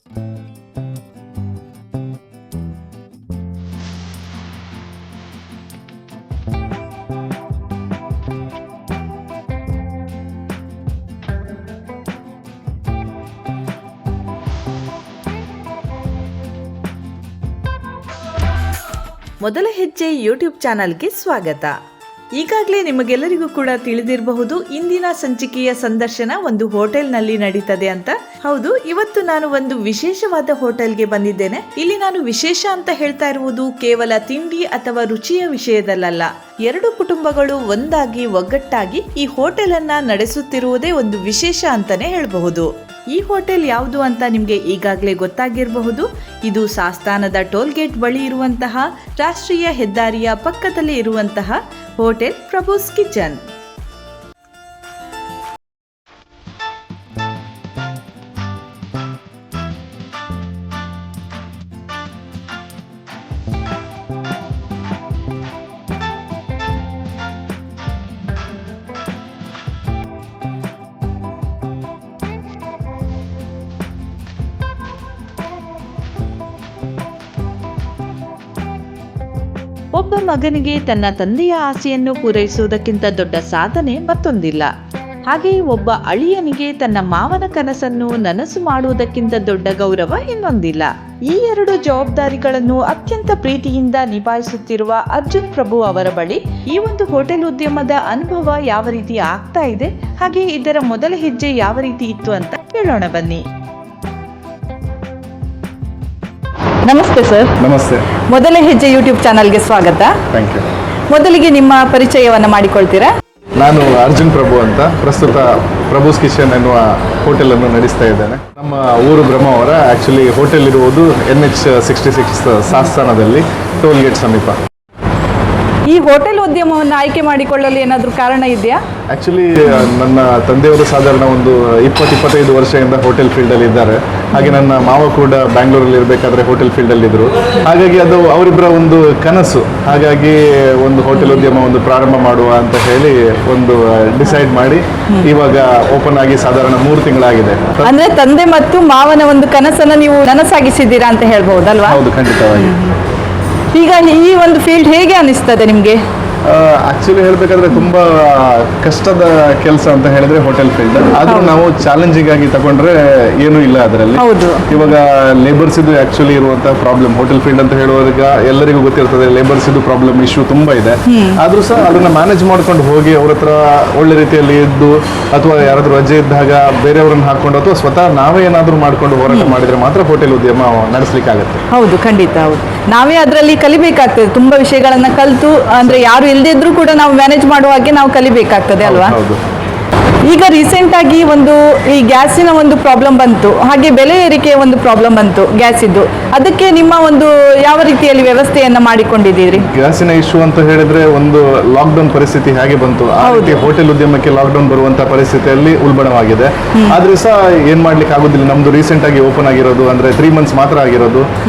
ಮೊದಲ ಹೆಜ್ಜೆ ಯೂಟ್ಯೂಬ್ ಚಾನಲ್ಗೆ ಸ್ವಾಗತ. ಈಗಾಗಲೇ ನಿಮಗೆಲ್ಲರಿಗೂ ಕೂಡ ತಿಳಿದಿರಬಹುದು, ಇಂದಿನ ಸಂಚಿಕೆಯ ಸಂದರ್ಶನ ಒಂದು ಹೋಟೆಲ್ನಲ್ಲಿ ನಡೀತದೆ ಅಂತ. ಹೌದು, ಇವತ್ತು ನಾನು ಒಂದು ವಿಶೇಷವಾದ ಹೋಟೆಲ್ಗೆ ಬಂದಿದ್ದೇನೆ. ಇಲ್ಲಿ ನಾನು ವಿಶೇಷ ಅಂತ ಹೇಳ್ತಾ ಇರುವುದು ಕೇವಲ ತಿಂಡಿ ಅಥವಾ ರುಚಿಯ ವಿಷಯದಲ್ಲ. ಎರಡು ಕುಟುಂಬಗಳು ಒಂದಾಗಿ ಒಗ್ಗಟ್ಟಾಗಿ ಈ ಹೋಟೆಲ್ ಅನ್ನ ನಡೆಸುತ್ತಿರುವುದೇ ಒಂದು ವಿಶೇಷ ಅಂತಾನೆ ಹೇಳಬಹುದು. ಈ ಹೋಟೆಲ್ ಯಾವುದು ಅಂತ ನಿಮಗೆ ಈಗಾಗಲೇ ಗೊತ್ತಾಗಿರಬಹುದು. ಇದು ಸಾಸ್ತಾನದ ಟೋಲ್ಗೇಟ್ ಬಳಿ ಇರುವಂತಹ ರಾಷ್ಟ್ರೀಯ ಹೆದ್ದಾರಿಯ ಪಕ್ಕದಲ್ಲಿ ಇರುವಂತಹ ಹೋಟೆಲ್ ಪ್ರಭುಸ್ ಕಿಚನ್. ಒಬ್ಬ ಮಗನಿಗೆ ತನ್ನ ತಂದೆಯ ಆಸೆಯನ್ನು ಪೂರೈಸುವುದಕ್ಕಿಂತ ದೊಡ್ಡ ಸಾಧನೆ ಮತ್ತೊಂದಿಲ್ಲ. ಹಾಗೆಯೇ ಒಬ್ಬ ಅಳಿಯನಿಗೆ ತನ್ನ ಮಾವನ ಕನಸನ್ನು ನನಸು ಮಾಡುವುದಕ್ಕಿಂತ ದೊಡ್ಡ ಗೌರವ ಇನ್ನೊಂದಿಲ್ಲ. ಈ ಎರಡು ಜವಾಬ್ದಾರಿಗಳನ್ನು ಅತ್ಯಂತ ಪ್ರೀತಿಯಿಂದ ನಿಭಾಯಿಸುತ್ತಿರುವ ಅರ್ಜುನ್ ಪ್ರಭು ಅವರ ಬಳಿ ಈ ಒಂದು ಹೋಟೆಲ್ ಉದ್ಯಮದ ಅನುಭವ ಯಾವ ರೀತಿ ಆಗ್ತಾ ಇದೆ, ಹಾಗೆ ಇದರ ಮೊದಲ ಹೆಜ್ಜೆ ಯಾವ ರೀತಿ ಇತ್ತು ಅಂತ ಕೇಳೋಣ ಬನ್ನಿ. ನಮಸ್ತೆ ಸರ್. ನಮಸ್ತೆ. ಮೊದಲ ಹೆಜ್ಜೆ ಯೂಟ್ಯೂಬ್ ಚಾನಲ್ಗೆ ಸ್ವಾಗತ. Thank you. ಮೊದಲಿಗೆ ನಿಮ್ಮ ಪರಿಚಯವನ್ನು ಮಾಡಿಕೊಳ್ತೀರಾ? ನಾನು ಅರ್ಜುನ್ ಪ್ರಭು ಅಂತ, ಪ್ರಸ್ತುತ ಪ್ರಭುಸ್ ಕಿಚನ್ ಎನ್ನುವ ಹೋಟೆಲನ್ನು ನಡೆಸ್ತಾ ಇದ್ದೇನೆ. ನಮ್ಮ ಊರು ಬ್ರಹ್ಮಾವರ. ಆ್ಯಕ್ಚುಲಿ ಹೋಟೆಲ್ ಇರುವುದು NH66 ಸಾಸ್ತಾನದಲ್ಲಿ, ಟೋಲ್ ಗೇಟ್ ಸಮೀಪ. ಈ ಹೋಟೆಲ್ ಉದ್ಯಮವನ್ನು ಆಯ್ಕೆ ಮಾಡಿಕೊಳ್ಳಲು ಏನಾದರೂ ಕಾರಣ ಇದೆಯಾ? ಆ್ಯಕ್ಚುಲಿ ನನ್ನ ತಂದೆಯವರು ಸಾಧಾರಣ ಒಂದು 20-25 ವರ್ಷದಿಂದ ಹೋಟೆಲ್ ಫೀಲ್ಡಲ್ಲಿ ಇದ್ದಾರೆ. ಹಾಗೆ ನನ್ನ ಮಾವ ಕೂಡ ಬ್ಯಾಂಗ್ಳೂರಲ್ಲಿ ಇರಬೇಕಾದ್ರೆ ಹೋಟೆಲ್ ಫೀಲ್ಡಲ್ಲಿ ಇದ್ದರು. ಹಾಗಾಗಿ ಅದು ಅವರಿಬ್ಬರ ಒಂದು ಕನಸು. ಹಾಗಾಗಿ ಒಂದು ಹೋಟೆಲ್ ಉದ್ಯಮ ಒಂದು ಪ್ರಾರಂಭ ಮಾಡುವ ಅಂತ ಹೇಳಿ ಒಂದು ಡಿಸೈಡ್ ಮಾಡಿ ಇವಾಗ ಓಪನ್ ಆಗಿ ಸಾಧಾರಣ 3 ತಿಂಗಳಾಗಿದೆ. ಅಂದ್ರೆ ತಂದೆ ಮತ್ತು ಮಾವನ ಒಂದು ಕನಸನ್ನು ನೀವು ನನಸಾಗಿಸಿದ್ದೀರಾ ಅಂತ ಹೇಳ್ಬಹುದಲ್ವಾ? ಹೌದು, ಖಂಡಿತವಾಗಿ. ಈಗ ಈ ಒಂದು ಫೀಲ್ಡ್ ಹೇಗೆ ಅನಿಸ್ತದೆ ನಿಮಗೆ? ಆಕ್ಚುಲಿ ಹೇಳಬೇಕಾದ್ರೆ ತುಂಬಾ ಕಷ್ಟದ ಕೆಲಸ ಅಂತ ಹೇಳಿದ್ರೆ ಹೋಟೆಲ್ ಫೀಲ್ಡ್. ಆದ್ರೂ ನಾವು ಚಾಲೆಂಜಿಂಗ್ ಆಗಿ ತಗೊಂಡ್ರೆ ಏನೂ ಇಲ್ಲ ಅದರಲ್ಲಿ. ಇವಾಗ ಲೇಬರ್ಸ್ ಇದು ಆಕ್ಚುಲಿ ಇರುವಂತಹ ಪ್ರಾಬ್ಲಮ್ ಹೋಟೆಲ್ ಫೀಲ್ಡ್ ಅಂತ ಹೇಳುವಾಗ ಎಲ್ಲರಿಗೂ ಗೊತ್ತಿರ್ತದೆ. ಲೇಬರ್ಸ್ ಇದು ಪ್ರಾಬ್ಲಮ್ ಇಶ್ಯೂ ತುಂಬಾ ಇದೆ. ಆದ್ರೂ ಸಹ ಅದನ್ನ ಮ್ಯಾನೇಜ್ ಮಾಡ್ಕೊಂಡು ಹೋಗಿ ಅವ್ರ ಹತ್ರ ಒಳ್ಳೆ ರೀತಿಯಲ್ಲಿ ಇದ್ದು, ಅಥವಾ ಯಾರಾದ್ರೂ ರಜೆ ಇದ್ದಾಗ ಬೇರೆಯವ್ರನ್ನ ಹಾಕೊಂಡು, ಅಥವಾ ಸ್ವತಃ ನಾವೇ ಏನಾದ್ರೂ ಮಾಡ್ಕೊಂಡು ಹೋರಾಟ ಮಾಡಿದ್ರೆ ಮಾತ್ರ ಹೋಟೆಲ್ ಉದ್ಯಮ ನಡೆಸಲಿಕ್ಕೆ ಆಗುತ್ತೆ. ಹೌದು, ಖಂಡಿತ. ಹೌದು, ನಾವೇ ಅದರಲ್ಲಿ ಕಲಿಬೇಕಾಗ್ತದೆ. ತುಂಬಾ ವಿಷಯಗಳನ್ನ ಕಲಿತು, ಅಂದ್ರೆ ಯಾರು ಇಲ್ಲದಿದ್ರೂ ಕೂಡ ನಾವು ಮ್ಯಾನೇಜ್ ಮಾಡುವ ಹಾಗೆ ನಾವು ಕಲಿಬೇಕಾಗ್ತದೆ ಅಲ್ವಾ? ಹೌದು. ಈಗ ರೀಸೆಂಟ್ ಆಗಿ ಈ ಗ್ಯಾಸಿನ ಒಂದು ಪ್ರಾಬ್ಲಮ್ ಬಂತು, ಹಾಗೆ ಬೆಲೆ ಏರಿಕೆಯ ಒಂದು ಪ್ರಾಬ್ಲಮ್ ಬಂತು ಗ್ಯಾಸಿದ್ದು. ಅದಕ್ಕೆ ನಿಮ್ಮ ಒಂದು ಯಾವ ರೀತಿಯಲ್ಲಿ ವ್ಯವಸ್ಥೆಯನ್ನ ಮಾಡಿಕೊಂಡಿದ್ದೀರಿ? ಗ್ಯಾಸಿನ ಇಶ್ಯೂ ಅಂತ ಹೇಳಿದ್ರೆ ಒಂದು ಲಾಕ್ಡೌನ್ ಪರಿಸ್ಥಿತಿ ಹೇಗೆ ಬಂತು, ಆ ರೀತಿ ಹೋಟೆಲ್ ಉದ್ಯಮಕ್ಕೆ ಲಾಕ್ಡೌನ್ ಬರುವಂತ ಪರಿಸ್ಥಿತಿಯಲ್ಲಿ ಉಲ್ಬಣವಾಗಿದೆ. ಆದ್ರೆ ಸಹ ಏನ್ ಮಾಡ್ಲಿಕ್ಕೆ ಆಗುದಿಲ್ಲ. ನಮ್ದು ರೀಸೆಂಟ್ ಆಗಿ ಓಪನ್ ಆಗಿರೋದು ಅಂದ್ರೆ 3 ಮಂತ್ಸ್ ಮಾತ್ರ ಆಗಿರೋದು.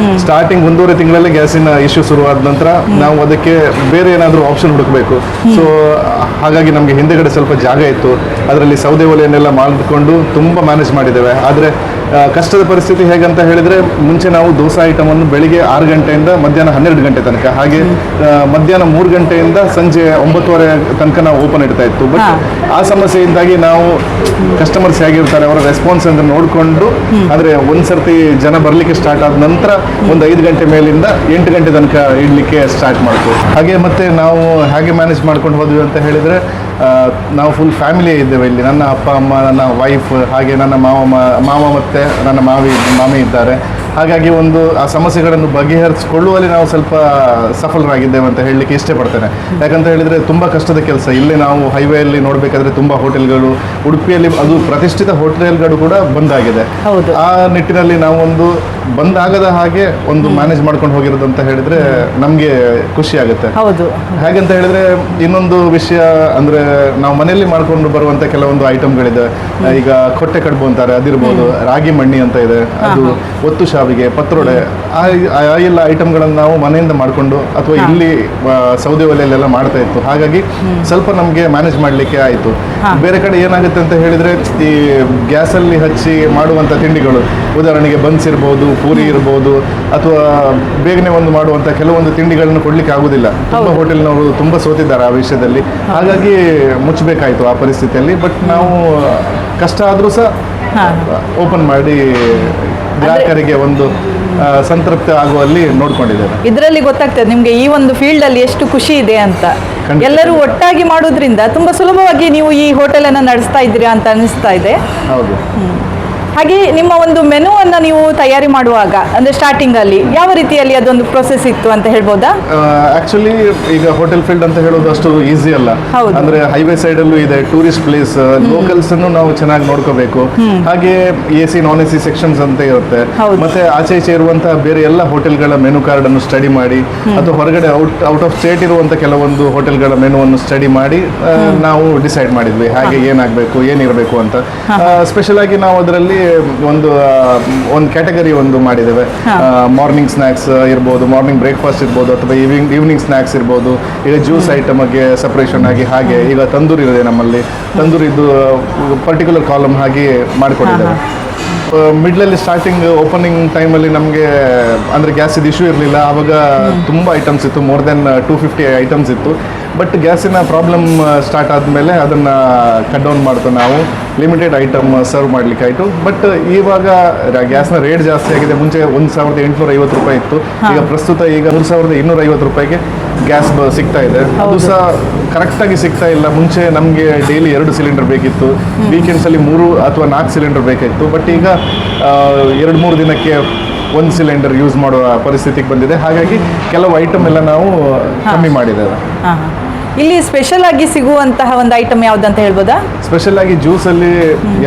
ಸ್ಟಾರ್ಟಿಂಗ್ 1.5 ತಿಂಗಳಲ್ಲೇ ಗ್ಯಾಸಿನ ಇಶ್ಯೂ ಶುರುವಾದ ನಂತರ ನಾವು ಅದಕ್ಕೆ ಬೇರೆ ಏನಾದ್ರೂ ಆಪ್ಷನ್ ಹುಡುಕಬೇಕು. ಸೊ ಹಾಗಾಗಿ ನಮ್ಗೆ ಹಿಂದೆಗಡೆ ಸ್ವಲ್ಪ ಜಾಗ ಇತ್ತು, ಅದರಲ್ಲಿ ಸೌದೆ ಒಲೆಯನ್ನೆಲ್ಲ ಮಾಡಿಕೊಂಡು ತುಂಬಾ ಮ್ಯಾನೇಜ್ ಮಾಡಿದ್ದೇವೆ. ಆದರೆ ಕಷ್ಟದ ಪರಿಸ್ಥಿತಿ ಹೇಗಂತ ಹೇಳಿದ್ರೆ, ಮುಂಚೆ ನಾವು ದೋಸೆ ಐಟಮ್ ಅನ್ನು ಬೆಳಿಗ್ಗೆ 6 ಗಂಟೆಯಿಂದ ಮಧ್ಯಾಹ್ನ 12 ಗಂಟೆ ತನಕ, ಹಾಗೆ ಮಧ್ಯಾಹ್ನ 3 ಗಂಟೆಯಿಂದ ಸಂಜೆ 9:30 ತನಕ ನಾವು ಓಪನ್ ಇಡ್ತಾ ಇತ್ತು. ಬಟ್ ಆ ಸಮಸ್ಯೆಯಿಂದಾಗಿ ನಾವು ಕಸ್ಟಮರ್ಸ್ ಹೇಗಿರ್ತಾರೆ ಅವರ ರೆಸ್ಪಾನ್ಸ್ ಅಂತ ನೋಡಿಕೊಂಡು, ಅಂದ್ರೆ ಒಂದ್ಸರ್ತಿ ಜನ ಬರ್ಲಿಕ್ಕೆ ಸ್ಟಾರ್ಟ್ ಆದ ನಂತರ ಒಂದು 5 ಗಂಟೆ ಮೇಲಿಂದ 8 ಗಂಟೆ ತನಕ ಇಡ್ಲಿಕ್ಕೆ ಸ್ಟಾರ್ಟ್ ಮಾಡ್ತೀವಿ. ಹಾಗೆ ಮತ್ತೆ ನಾವು ಹೇಗೆ ಮ್ಯಾನೇಜ್ ಮಾಡ್ಕೊಂಡು ಹೋದ್ವಿ ಅಂತ ಹೇಳಿದ್ರೆ, ನಾವು ಫುಲ್ ಫ್ಯಾಮಿಲಿ ಇದ್ದೇವೆ ಇಲ್ಲಿ. ನನ್ನ ಅಪ್ಪ ಅಮ್ಮ, ನನ್ನ ವೈಫ್, ಹಾಗೆ ನನ್ನ ಮಾವ ಮತ್ತೆ ನನ್ನ ಮಾಮಿ ಇದ್ದಾರೆ. ಹಾಗಾಗಿ ಒಂದು ಆ ಸಮಸ್ಯೆಗಳನ್ನು ಬಗೆಹರಿಸಿಕೊಳ್ಳುವಲ್ಲಿ ನಾವು ಸ್ವಲ್ಪ ಸಫಲರಾಗಿದ್ದೇವೆ ಅಂತ ಹೇಳಲಿಕ್ಕೆ ಇಷ್ಟಪಡ್ತೇನೆ. ಯಾಕಂತ ಹೇಳಿದರೆ ತುಂಬ ಕಷ್ಟದ ಕೆಲಸ. ಇಲ್ಲೇ ನಾವು ಹೈವೇಯಲ್ಲಿ ನೋಡಬೇಕಾದ್ರೆ ತುಂಬ ಹೋಟೆಲ್ಗಳು, ಉಡುಪಿಯಲ್ಲಿ ಅದು ಪ್ರತಿಷ್ಠಿತ ಹೋಟೆಲ್ಗಳು ಕೂಡ ಬಂದಾಗಿದೆ. ಆ ನಿಟ್ಟಿನಲ್ಲಿ ನಾವು ಒಂದು ಬಂದಾಗದ ಹಾಗೆ ಒಂದು ಮ್ಯಾನೇಜ್ ಮಾಡ್ಕೊಂಡು ಹೋಗಿರೋದು ಅಂತ ಹೇಳಿದ್ರೆ ನಮಗೆ ಖುಷಿ ಆಗುತ್ತೆ. ಹಾಗಂತ ಹೇಳಿದ್ರೆ ಇನ್ನೊಂದು ವಿಷಯ ಅಂದರೆ, ನಾವು ಮನೆಯಲ್ಲಿ ಮಾಡ್ಕೊಂಡು ಬರುವಂಥ ಕೆಲವೊಂದು ಐಟಮ್ಗಳಿದೆ. ಈಗ ಕೊಟ್ಟೆ ಕಡುಬು ಅಂತಾರೆ, ಅದಿರ್ಬೋದು. ರಾಗಿ ಮಣ್ಣಿ ಅಂತ ಇದೆ, ಅದು ಒತ್ತು ಶಾವಿಗೆ ಶಾವಿಗೆ, ಪತ್ರೊಡೆ ಆ ಎಲ್ಲ ಐಟಮ್ಗಳನ್ನು ನಾವು ಮನೆಯಿಂದ ಮಾಡಿಕೊಂಡು ಅಥವಾ ಇಲ್ಲಿ ಸೌದೆ ಒಲೆಯಲ್ಲೆಲ್ಲ ಮಾಡ್ತಾ ಇತ್ತು. ಹಾಗಾಗಿ ಸ್ವಲ್ಪ ನಮಗೆ ಮ್ಯಾನೇಜ್ ಮಾಡಲಿಕ್ಕೆ ಆಯಿತು. ಬೇರೆ ಕಡೆ ಏನಾಗುತ್ತೆ ಅಂತ ಹೇಳಿದರೆ, ಈ ಗ್ಯಾಸಲ್ಲಿ ಹಚ್ಚಿ ಮಾಡುವಂಥ ತಿಂಡಿಗಳು, ಉದಾಹರಣೆಗೆ ಬನ್ಸ್ ಇರ್ಬೋದು, ಪೂರಿ ಇರ್ಬೋದು, ಅಥವಾ ಬೇಗನೆ ಒಂದು ಮಾಡುವಂಥ ಕೆಲವೊಂದು ತಿಂಡಿಗಳನ್ನು ಕೊಡಲಿಕ್ಕೆ ಆಗೋದಿಲ್ಲ. ತುಂಬ ಹೋಟೆಲ್ನವರು ತುಂಬ ಸೋತಿದ್ದಾರೆ ಆ ವಿಷಯದಲ್ಲಿ. ಹಾಗಾಗಿ ಮುಚ್ಚಬೇಕಾಯಿತು ಆ ಪರಿಸ್ಥಿತಿಯಲ್ಲಿ. ಬಟ್ ನಾವು ಕಷ್ಟ ಆದರೂ ಸಹ ಓಪನ್ ಮಾಡಿ ಗ್ರಾಹಕರಿಗೆ ಒಂದು ಸಂತೃಪ್ತಿ ಆಗುವಲ್ಲಿ ನೋಡ್ಕೊಂಡಿದ್ದೇವೆ. ಇದರಲ್ಲಿ ಗೊತ್ತಾಗ್ತದೆ ನಿಮ್ಗೆ ಈ ಒಂದು ಫೀಲ್ಡ್ ಅಲ್ಲಿ ಎಷ್ಟು ಖುಷಿ ಇದೆ ಅಂತ. ಎಲ್ಲರೂ ಒಟ್ಟಾಗಿ ಮಾಡೋದ್ರಿಂದ ತುಂಬಾ ಸುಲಭವಾಗಿ ನೀವು ಈ ಹೋಟೆಲ್ ಅನ್ನ ನಡೆಸ್ತಾ ಇದ್ದೀರಾ ಅಂತ ಅನಿಸ್ತಾ ಇದೆ. ಹೌದು. ಹಾಗೆ ನಿಮ್ಮ ಒಂದು ಮೆನು ಅನ್ನ ನೀವು ತಯಾರಿ ಮಾಡುವಾಗ ಅಂದ್ರೆ ಸ್ಟಾರ್ಟಿಂಗ್ ಅಲ್ಲಿ ಯಾವ ರೀತಿಯಲ್ಲಿ ಅದೊಂದು ಪ್ರೊಸೆಸ್ ಇತ್ತು ಅಂತ ಹೇಳ್ಬೋದಾ? ಆಕ್ಚುಲಿ ಈಗ ಹೋಟೆಲ್ ಫೀಲ್ಡ್ ಅಂತ ಹೇಳೋದು ಅಷ್ಟು ಈಸಿ ಅಲ್ಲ. ಅಂದ್ರೆ ಹೈವೇ ಸೈಡ್ ಅಲ್ಲೂ ಇದೆ, ಟೂರಿಸ್ಟ್ ಪ್ಲೇಸ್, ಲೋಕಲ್ಸ್ ಅನ್ನು ನಾವು ಚೆನ್ನಾಗಿ ನೋಡ್ಕೋಬೇಕು. ಹಾಗೆ AC non-AC ಸೆಕ್ಷನ್ಸ್ ಅಂತ ಇರುತ್ತೆ. ಮತ್ತೆ ಆಚೆ ಈಚೆ ಇರುವಂತಹ ಬೇರೆ ಎಲ್ಲ ಹೋಟೆಲ್ಗಳ ಮೆನು ಕಾರ್ಡ್ ಅನ್ನು ಸ್ಟಡಿ ಮಾಡಿ, ಅಥವಾ ಹೊರಗಡೆ ಔಟ್ ಆಫ್ ಸ್ಟೇಟ್ ಇರುವಂತ ಕೆಲವೊಂದು ಹೋಟೆಲ್ಗಳ ಮೆನುವನ್ನು ಸ್ಟಡಿ ಮಾಡಿ ನಾವು ಡಿಸೈಡ್ ಮಾಡಿದ್ವಿ ಹಾಗೆ ಏನಾಗಬೇಕು, ಏನಿರಬೇಕು ಅಂತ. ಸ್ಪೆಷಲ್ ಆಗಿ ನಾವು ಅದರಲ್ಲಿ ಒಂದು ಕ್ಯಾಟಗರಿ ಒಂದು ಮಾಡಿದ್ದೇವೆ. ಮಾರ್ನಿಂಗ್ ಸ್ನ್ಯಾಕ್ಸ್ ಇರ್ಬೋದು, ಮಾರ್ನಿಂಗ್ ಬ್ರೇಕ್ಫಾಸ್ಟ್ ಇರ್ಬೋದು, ಅಥವಾ ಈವ್ನಿಂಗ್ ಸ್ನ್ಯಾಕ್ಸ್ ಇರ್ಬೋದು. ಈಗ ಜ್ಯೂಸ್ ಐಟಮ್ಗೆ ಸಪ್ರೇಷನ್ ಆಗಿ, ಹಾಗೆ ಈಗ ತಂದೂರಿ ಇದೆ ನಮ್ಮಲ್ಲಿ. ತಂದೂರಿದು ಪರ್ಟಿಕ್ಯುಲರ್ ಕಾಲಮ್ ಹಾಗೆ ಮಾಡಿಕೊಂಡಿದ್ದೇವೆ. ಮಿಡ್ಲಲ್ಲಿ ಸ್ಟಾರ್ಟಿಂಗ್ ಓಪನಿಂಗ್ ಟೈಮಲ್ಲಿ ನಮಗೆ ಅಂದರೆ ಗ್ಯಾಸಿದು ಇಶ್ಯೂ ಇರಲಿಲ್ಲ. ಆವಾಗ ತುಂಬ ಐಟಮ್ಸ್ ಇತ್ತು, ಮೋರ್ ದೆನ್ 250 ಐಟಮ್ಸ್ ಇತ್ತು. ಬಟ್ ಗ್ಯಾಸಿನ ಪ್ರಾಬ್ಲಮ್ ಸ್ಟಾರ್ಟ್ ಆದಮೇಲೆ ಅದನ್ನು ಕಟ್ ಡೌನ್ ಮಾಡ್ತು. ನಾವು ಲಿಮಿಟೆಡ್ ಐಟಮ್ ಸರ್ವ್ ಮಾಡಲಿಕ್ಕೆ ಆಯಿತು. ಬಟ್ ಇವಾಗ ಗ್ಯಾಸ್ನ ರೇಟ್ ಜಾಸ್ತಿ ಆಗಿದೆ. ಮುಂಚೆ 1850 ರೂಪಾಯಿ ಇತ್ತು, ಈಗ ಪ್ರಸ್ತುತ ಈಗ 3250 ರೂಪಾಯಿಗೆ ಗ್ಯಾಸ್ ಸಿಗ್ತಾ ಇದೆ. ಅದು ಸಹ ಕರೆಕ್ಟಾಗಿ ಸಿಗ್ತಾ ಇಲ್ಲ. ಮುಂಚೆ ನಮಗೆ ಡೈಲಿ 2 ಸಿಲಿಂಡರ್ ಬೇಕಿತ್ತು, ವೀಕೆಂಡ್ಸಲ್ಲಿ 3 ಅಥವಾ 4 ಸಿಲಿಂಡರ್ ಬೇಕಾಯಿತ್ತು. ಬಟ್ ಈಗ 2-3 ದಿನಕ್ಕೆ 1 ಸಿಲಿಂಡರ್ ಯೂಸ್ ಮಾಡುವ ಪರಿಸ್ಥಿತಿಗೆ ಬಂದಿದೆ. ಹಾಗಾಗಿ ಕೆಲವು ಐಟಮ್ ಎಲ್ಲ ನಾವು ಕಮ್ಮಿ ಮಾಡಿದ್ದೇವೆ. ಇಲ್ಲಿ ಸ್ಪೆಷಲ್ ಆಗಿ ಸಿಗುವಂತಹ ಒಂದು ಐಟಮ್ ಯಾವ್ದಂತ ಹೇಳ್ಬೋದಾ? ಸ್ಪೆಷಲ್ ಆಗಿ ಜ್ಯೂಸ್ ಅಲ್ಲಿ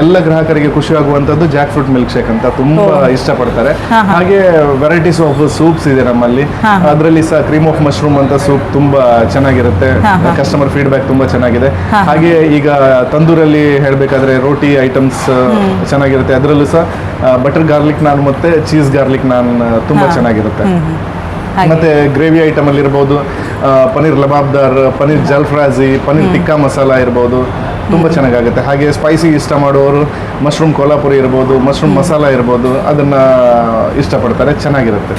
ಎಲ್ಲ ಗ್ರಾಹಕರಿಗೆ ಖುಷಿ ಆಗುವಂತದ್ದು ಜಾಕ್ ಫ್ರೂಟ್ ಮಿಲ್ಕ್ ಶೇಕ್ ಅಂತ ತುಂಬಾ ಇಷ್ಟಪಡ್ತಾರೆ. ಹಾಗೆ ವೆರೈಟೀಸ್ ಆಫ್ ಸೂಪ್ಸ್ ಇದೆ ನಮ್ಮಲ್ಲಿ. ಅದರಲ್ಲಿ ಸಹ ಕ್ರೀಮ್ ಆಫ್ ಮಶ್ರೂಮ್ ಅಂತ ಸೂಪ್ ತುಂಬಾ ಚೆನ್ನಾಗಿರುತ್ತೆ. ಕಸ್ಟಮರ್ ಫೀಡ್ಬ್ಯಾಕ್ ತುಂಬಾ ಚೆನ್ನಾಗಿದೆ. ಹಾಗೆ ಈಗ ತಂದೂರಲ್ಲಿ ಹೇಳ್ಬೇಕಾದ್ರೆ ರೋಟಿ ಐಟಮ್ಸ್ ಚೆನ್ನಾಗಿರುತ್ತೆ. ಅದರಲ್ಲೂ ಸಹ ಬಟರ್ ಗಾರ್ಲಿಕ್ ನಾನ್ ಮತ್ತೆ ಚೀಸ್ ಗಾರ್ಲಿಕ್ ನಾನ್ ತುಂಬಾ ಚೆನ್ನಾಗಿರುತ್ತೆ. ಮತ್ತೆ ಗ್ರೇವಿ ಐಟಮ್ ಅಲ್ಲಿ ಇರ್ಬೋದು, ಪನ್ನೀರ್ ಲಬಾಬ್ದಾರ್, ಪನ್ನೀರ್ ಜಲ್ಫ್ರಾಜಿ, ಪನ್ನೀರ್ ಟಿಕ್ಕಾ ಮಸಾಲ ಇರ್ಬೋದು, ತುಂಬ ಚೆನ್ನಾಗಾಗುತ್ತೆ. ಹಾಗೆ ಸ್ಪೈಸಿ ಇಷ್ಟ ಮಾಡುವವರು ಮಶ್ರೂಮ್ ಕೊಲ್ಹಾಪುರಿ ಇರ್ಬೋದು, ಮಶ್ರೂಮ್ ಮಸಾಲ ಇರ್ಬೋದು, ಅದನ್ನು ಇಷ್ಟಪಡ್ತಾರೆ, ಚೆನ್ನಾಗಿರುತ್ತೆ.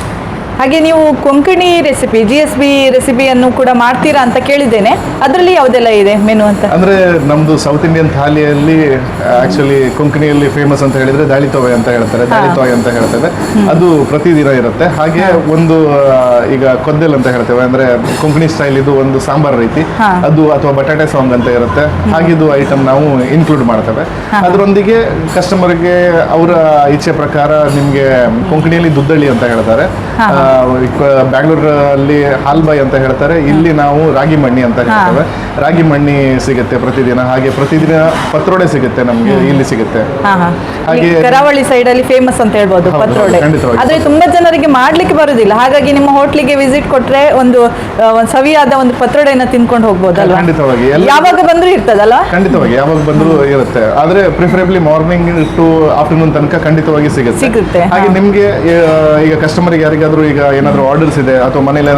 ಹಾಗೆ ನೀವು ಕೊಂಕಣಿ ರೆಸಿಪಿ, GSB ರೆಸಿಪಿಯನ್ನು ಕೂಡ ಮಾಡ್ತೀರಾ ಅಂತ ಕೇಳಿದ್ದೇನೆ. ಅದರಲ್ಲಿ ಯಾವುದೆಲ್ಲ ಇದೆ ಮೆನು ಅಂತ? ಅಂದರೆ ನಮ್ಮದು ಸೌತ್ ಇಂಡಿಯನ್ ಥಾಲಿಯಲ್ಲಿ ಆ್ಯಕ್ಚುಲಿ ಕೊಂಕಣಿಯಲ್ಲಿ ಫೇಮಸ್ ಅಂತ ಹೇಳಿದರೆ ದಾಳಿತೋವೆ ಅಂತ ಹೇಳ್ತಾರೆ, ದಾಳಿತೋಯ್ ಅಂತ ಹೇಳ್ತೇವೆ. ಅದು ಪ್ರತಿದಿನ ಇರುತ್ತೆ. ಹಾಗೆ ಒಂದು ಈಗ ಕೊದ್ದೆಲ್ ಅಂತ ಹೇಳ್ತೇವೆ, ಅಂದರೆ ಕೊಂಕಣಿ ಸ್ಟೈಲ್ ಇದು ಒಂದು ಸಾಂಬಾರ್ ರೀತಿ, ಅದು ಅಥವಾ ಬಟಾಟೆ ಸಾಂಗ್ ಅಂತ ಇರುತ್ತೆ. ಹಾಗಿದು ಐಟಮ್ ನಾವು ಇನ್ಕ್ಲೂಡ್ ಮಾಡ್ತೇವೆ. ಅದರೊಂದಿಗೆ ಕಸ್ಟಮರ್ಗೆ ಅವರ ಇಚ್ಛೆ ಪ್ರಕಾರ ನಿಮಗೆ ಕೊಂಕಣಿಯಲ್ಲಿ ದುದ್ದಳ್ಳಿ ಅಂತ ಹೇಳ್ತಾರೆ, ಬ್ಯಾಂಗ್ಳೂರಲ್ಲಿ ಹಾಲ್ಬಾಯ್ ಅಂತ ಹೇಳ್ತಾರೆ, ಇಲ್ಲಿ ನಾವು ರಾಗಿ ಮಣ್ಣಿ ಅಂತ ಹೇಳ್ತೇವೆ. ರಾಗಿ ಮಣ್ಣಿ ಸಿಗುತ್ತೆ ಪ್ರತಿದಿನ. ಹಾಗೆ ಪ್ರತಿದಿನ ಪತ್ರೊಡೆ ಸಿಗುತ್ತೆ ನಮ್ಗೆ, ಇಲ್ಲಿ ಸಿಗುತ್ತೆ. ಹಾಗೆ ಕರಾವಳಿ ಸೈಡ್ ಅಲ್ಲಿ ಫೇಮಸ್ ಅಂತ ಹೇಳ್ಬೋದು ಪತ್ರೊಡೆ. ಆದ್ರೆ ತುಂಬಾ ಜನರಿಗೆ ಮಾಡ್ಲಿಕ್ಕೆ ಬರುದಿಲ್ಲ. ಹಾಗಾಗಿ ನಿಮ್ಮ ಹೋಟ್ಲಿಗೆ ವಿಸಿಟ್ ಕೊಟ್ರೆ ಒಂದು ಸವಿಯಾದ ಒಂದು ಪತ್ರೊಡೆನ ತಿನ್ಕೊಂಡು ಹೋಗ್ಬೋದಲ್ವಾ? ಖಂಡಿತವಾಗಿ. ಯಾವಾಗ ಬಂದ್ರೂ ಇರ್ತದಲ್ಲ? ಖಂಡಿತವಾಗಿ ಯಾವಾಗ ಬಂದ್ರೂ ಇರುತ್ತೆ. ಆದ್ರೆ ಪ್ರಿಫರೇಬ್ಲಿ ಮಾರ್ನಿಂಗ್ ಟು ಆಫ್ಟರ್ನೂನ್ ತನಕ ಖಂಡಿತವಾಗಿ ಸಿಗುತ್ತೆ. ಹಾಗೆ ನಿಮ್ಗೆ ಈಗ ಕಸ್ಟಮರ್ಗೆ ಯಾರಿಗಾದ್ರೂ ಈಗ ಏನಾದ್ರು ಆರ್ಡರ್ಸ್ ಇದೆ ಅಥವಾ ಮನೇಲಿ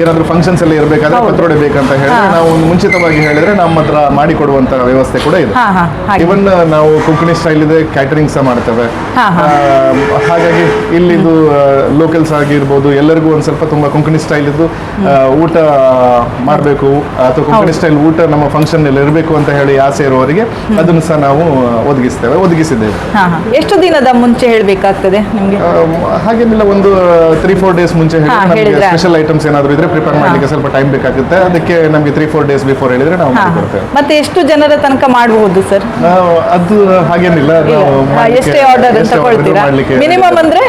ಏನಾದ್ರು ಫಂಕ್ಷನ್ಸ್ ಎಲ್ಲ ಇರಬೇಕಾದ್ರೆ ಪತ್ರೊಡೆ ಬೇಕಂತ ಹೇಳಿದ್ರೆ ನಾವು ಮುಂಚಿತವಾಗಿ ಹೇಳಿದ್ರೆ ನಮ್ಮ ಹತ್ರ ಮಾಡಿಕೊಡುವಂತ ವ್ಯವಸ್ಥೆ ಕೂಡ ಇದೆ. ಇವನ್ ನಾವು ಕೊಂಕಣಿ ಸ್ಟೈಲ್ ಇದೆ, ಕ್ಯಾಟರಿಂಗ್ ಸಹ ಮಾಡ್ತೇವೆ. ಹಾಗಾಗಿ ಇಲ್ಲಿದು ಲೋಕಲ್ಸ್ ಆಗಿರ್ಬೋದು, ಎಲ್ಲರಿಗೂ ಒಂದ್ ಸ್ವಲ್ಪ ತುಂಬಾ ಕೊಂಕಣಿ ಸ್ಟೈಲ್ ಇದ್ದು ಊಟ ಮಾಡಬೇಕು ಅಥವಾ ಕೊಂಕಣಿ ಸ್ಟೈಲ್ ಊಟ ನಮ್ಮ ಫಂಕ್ಷನ್ ಅಲ್ಲಿ ಇರಬೇಕು ಅಂತ ಹೇಳಿ ಆಸೆ ಇರುವವರಿಗೆ ಅದನ್ನು ಸಹ ನಾವು ಒದಗಿಸಿದ್ದೇವೆ. ಎಷ್ಟು ದಿನದ ಮುಂಚೆ ಹೇಳ್ಬೇಕಾಗ್ತದೆ ನಿಮ್ಗೆ? ಹಾಗೇನಿಲ್ಲ, ಒಂದು 3-4 ಡೇಸ್ ಮುಂಚೆ ಹೇಳಿದ್ರೆ ಸ್ಪೆಷಲ್ ಐಟಮ್ಸ್ ಏನಾದ್ರು ಇದ್ರೆ ಪ್ರಿಪೇರ್ ಮಾಡ್ಲಿಕ್ಕೆ ಸ್ವಲ್ಪ ಟೈಮ್ ಬೇಕಾಗುತ್ತೆ. ಅದಕ್ಕೆ ನಮಗೆ 3-4 ಡೇಸ್ ಬಿಫೋರ್ ಹೇಳಿದ್ರೆ ನಾವು ಮಾಡಿಕೊಡ್ತೇವೆ. ಮತ್ತೆ ಎಷ್ಟು ಜನರ ತನಕ ಮಾಡಬಹುದು ಸರ್? ಅದು ಹಾಗೇನಿಲ್ಲ, ಎಷ್ಟೇ ಆರ್ಡರ್ ಅಂತ ಕೊಡ್ತೀರಾ? ಮಿನಿಮಮ್ ಅಂದ್ರೆ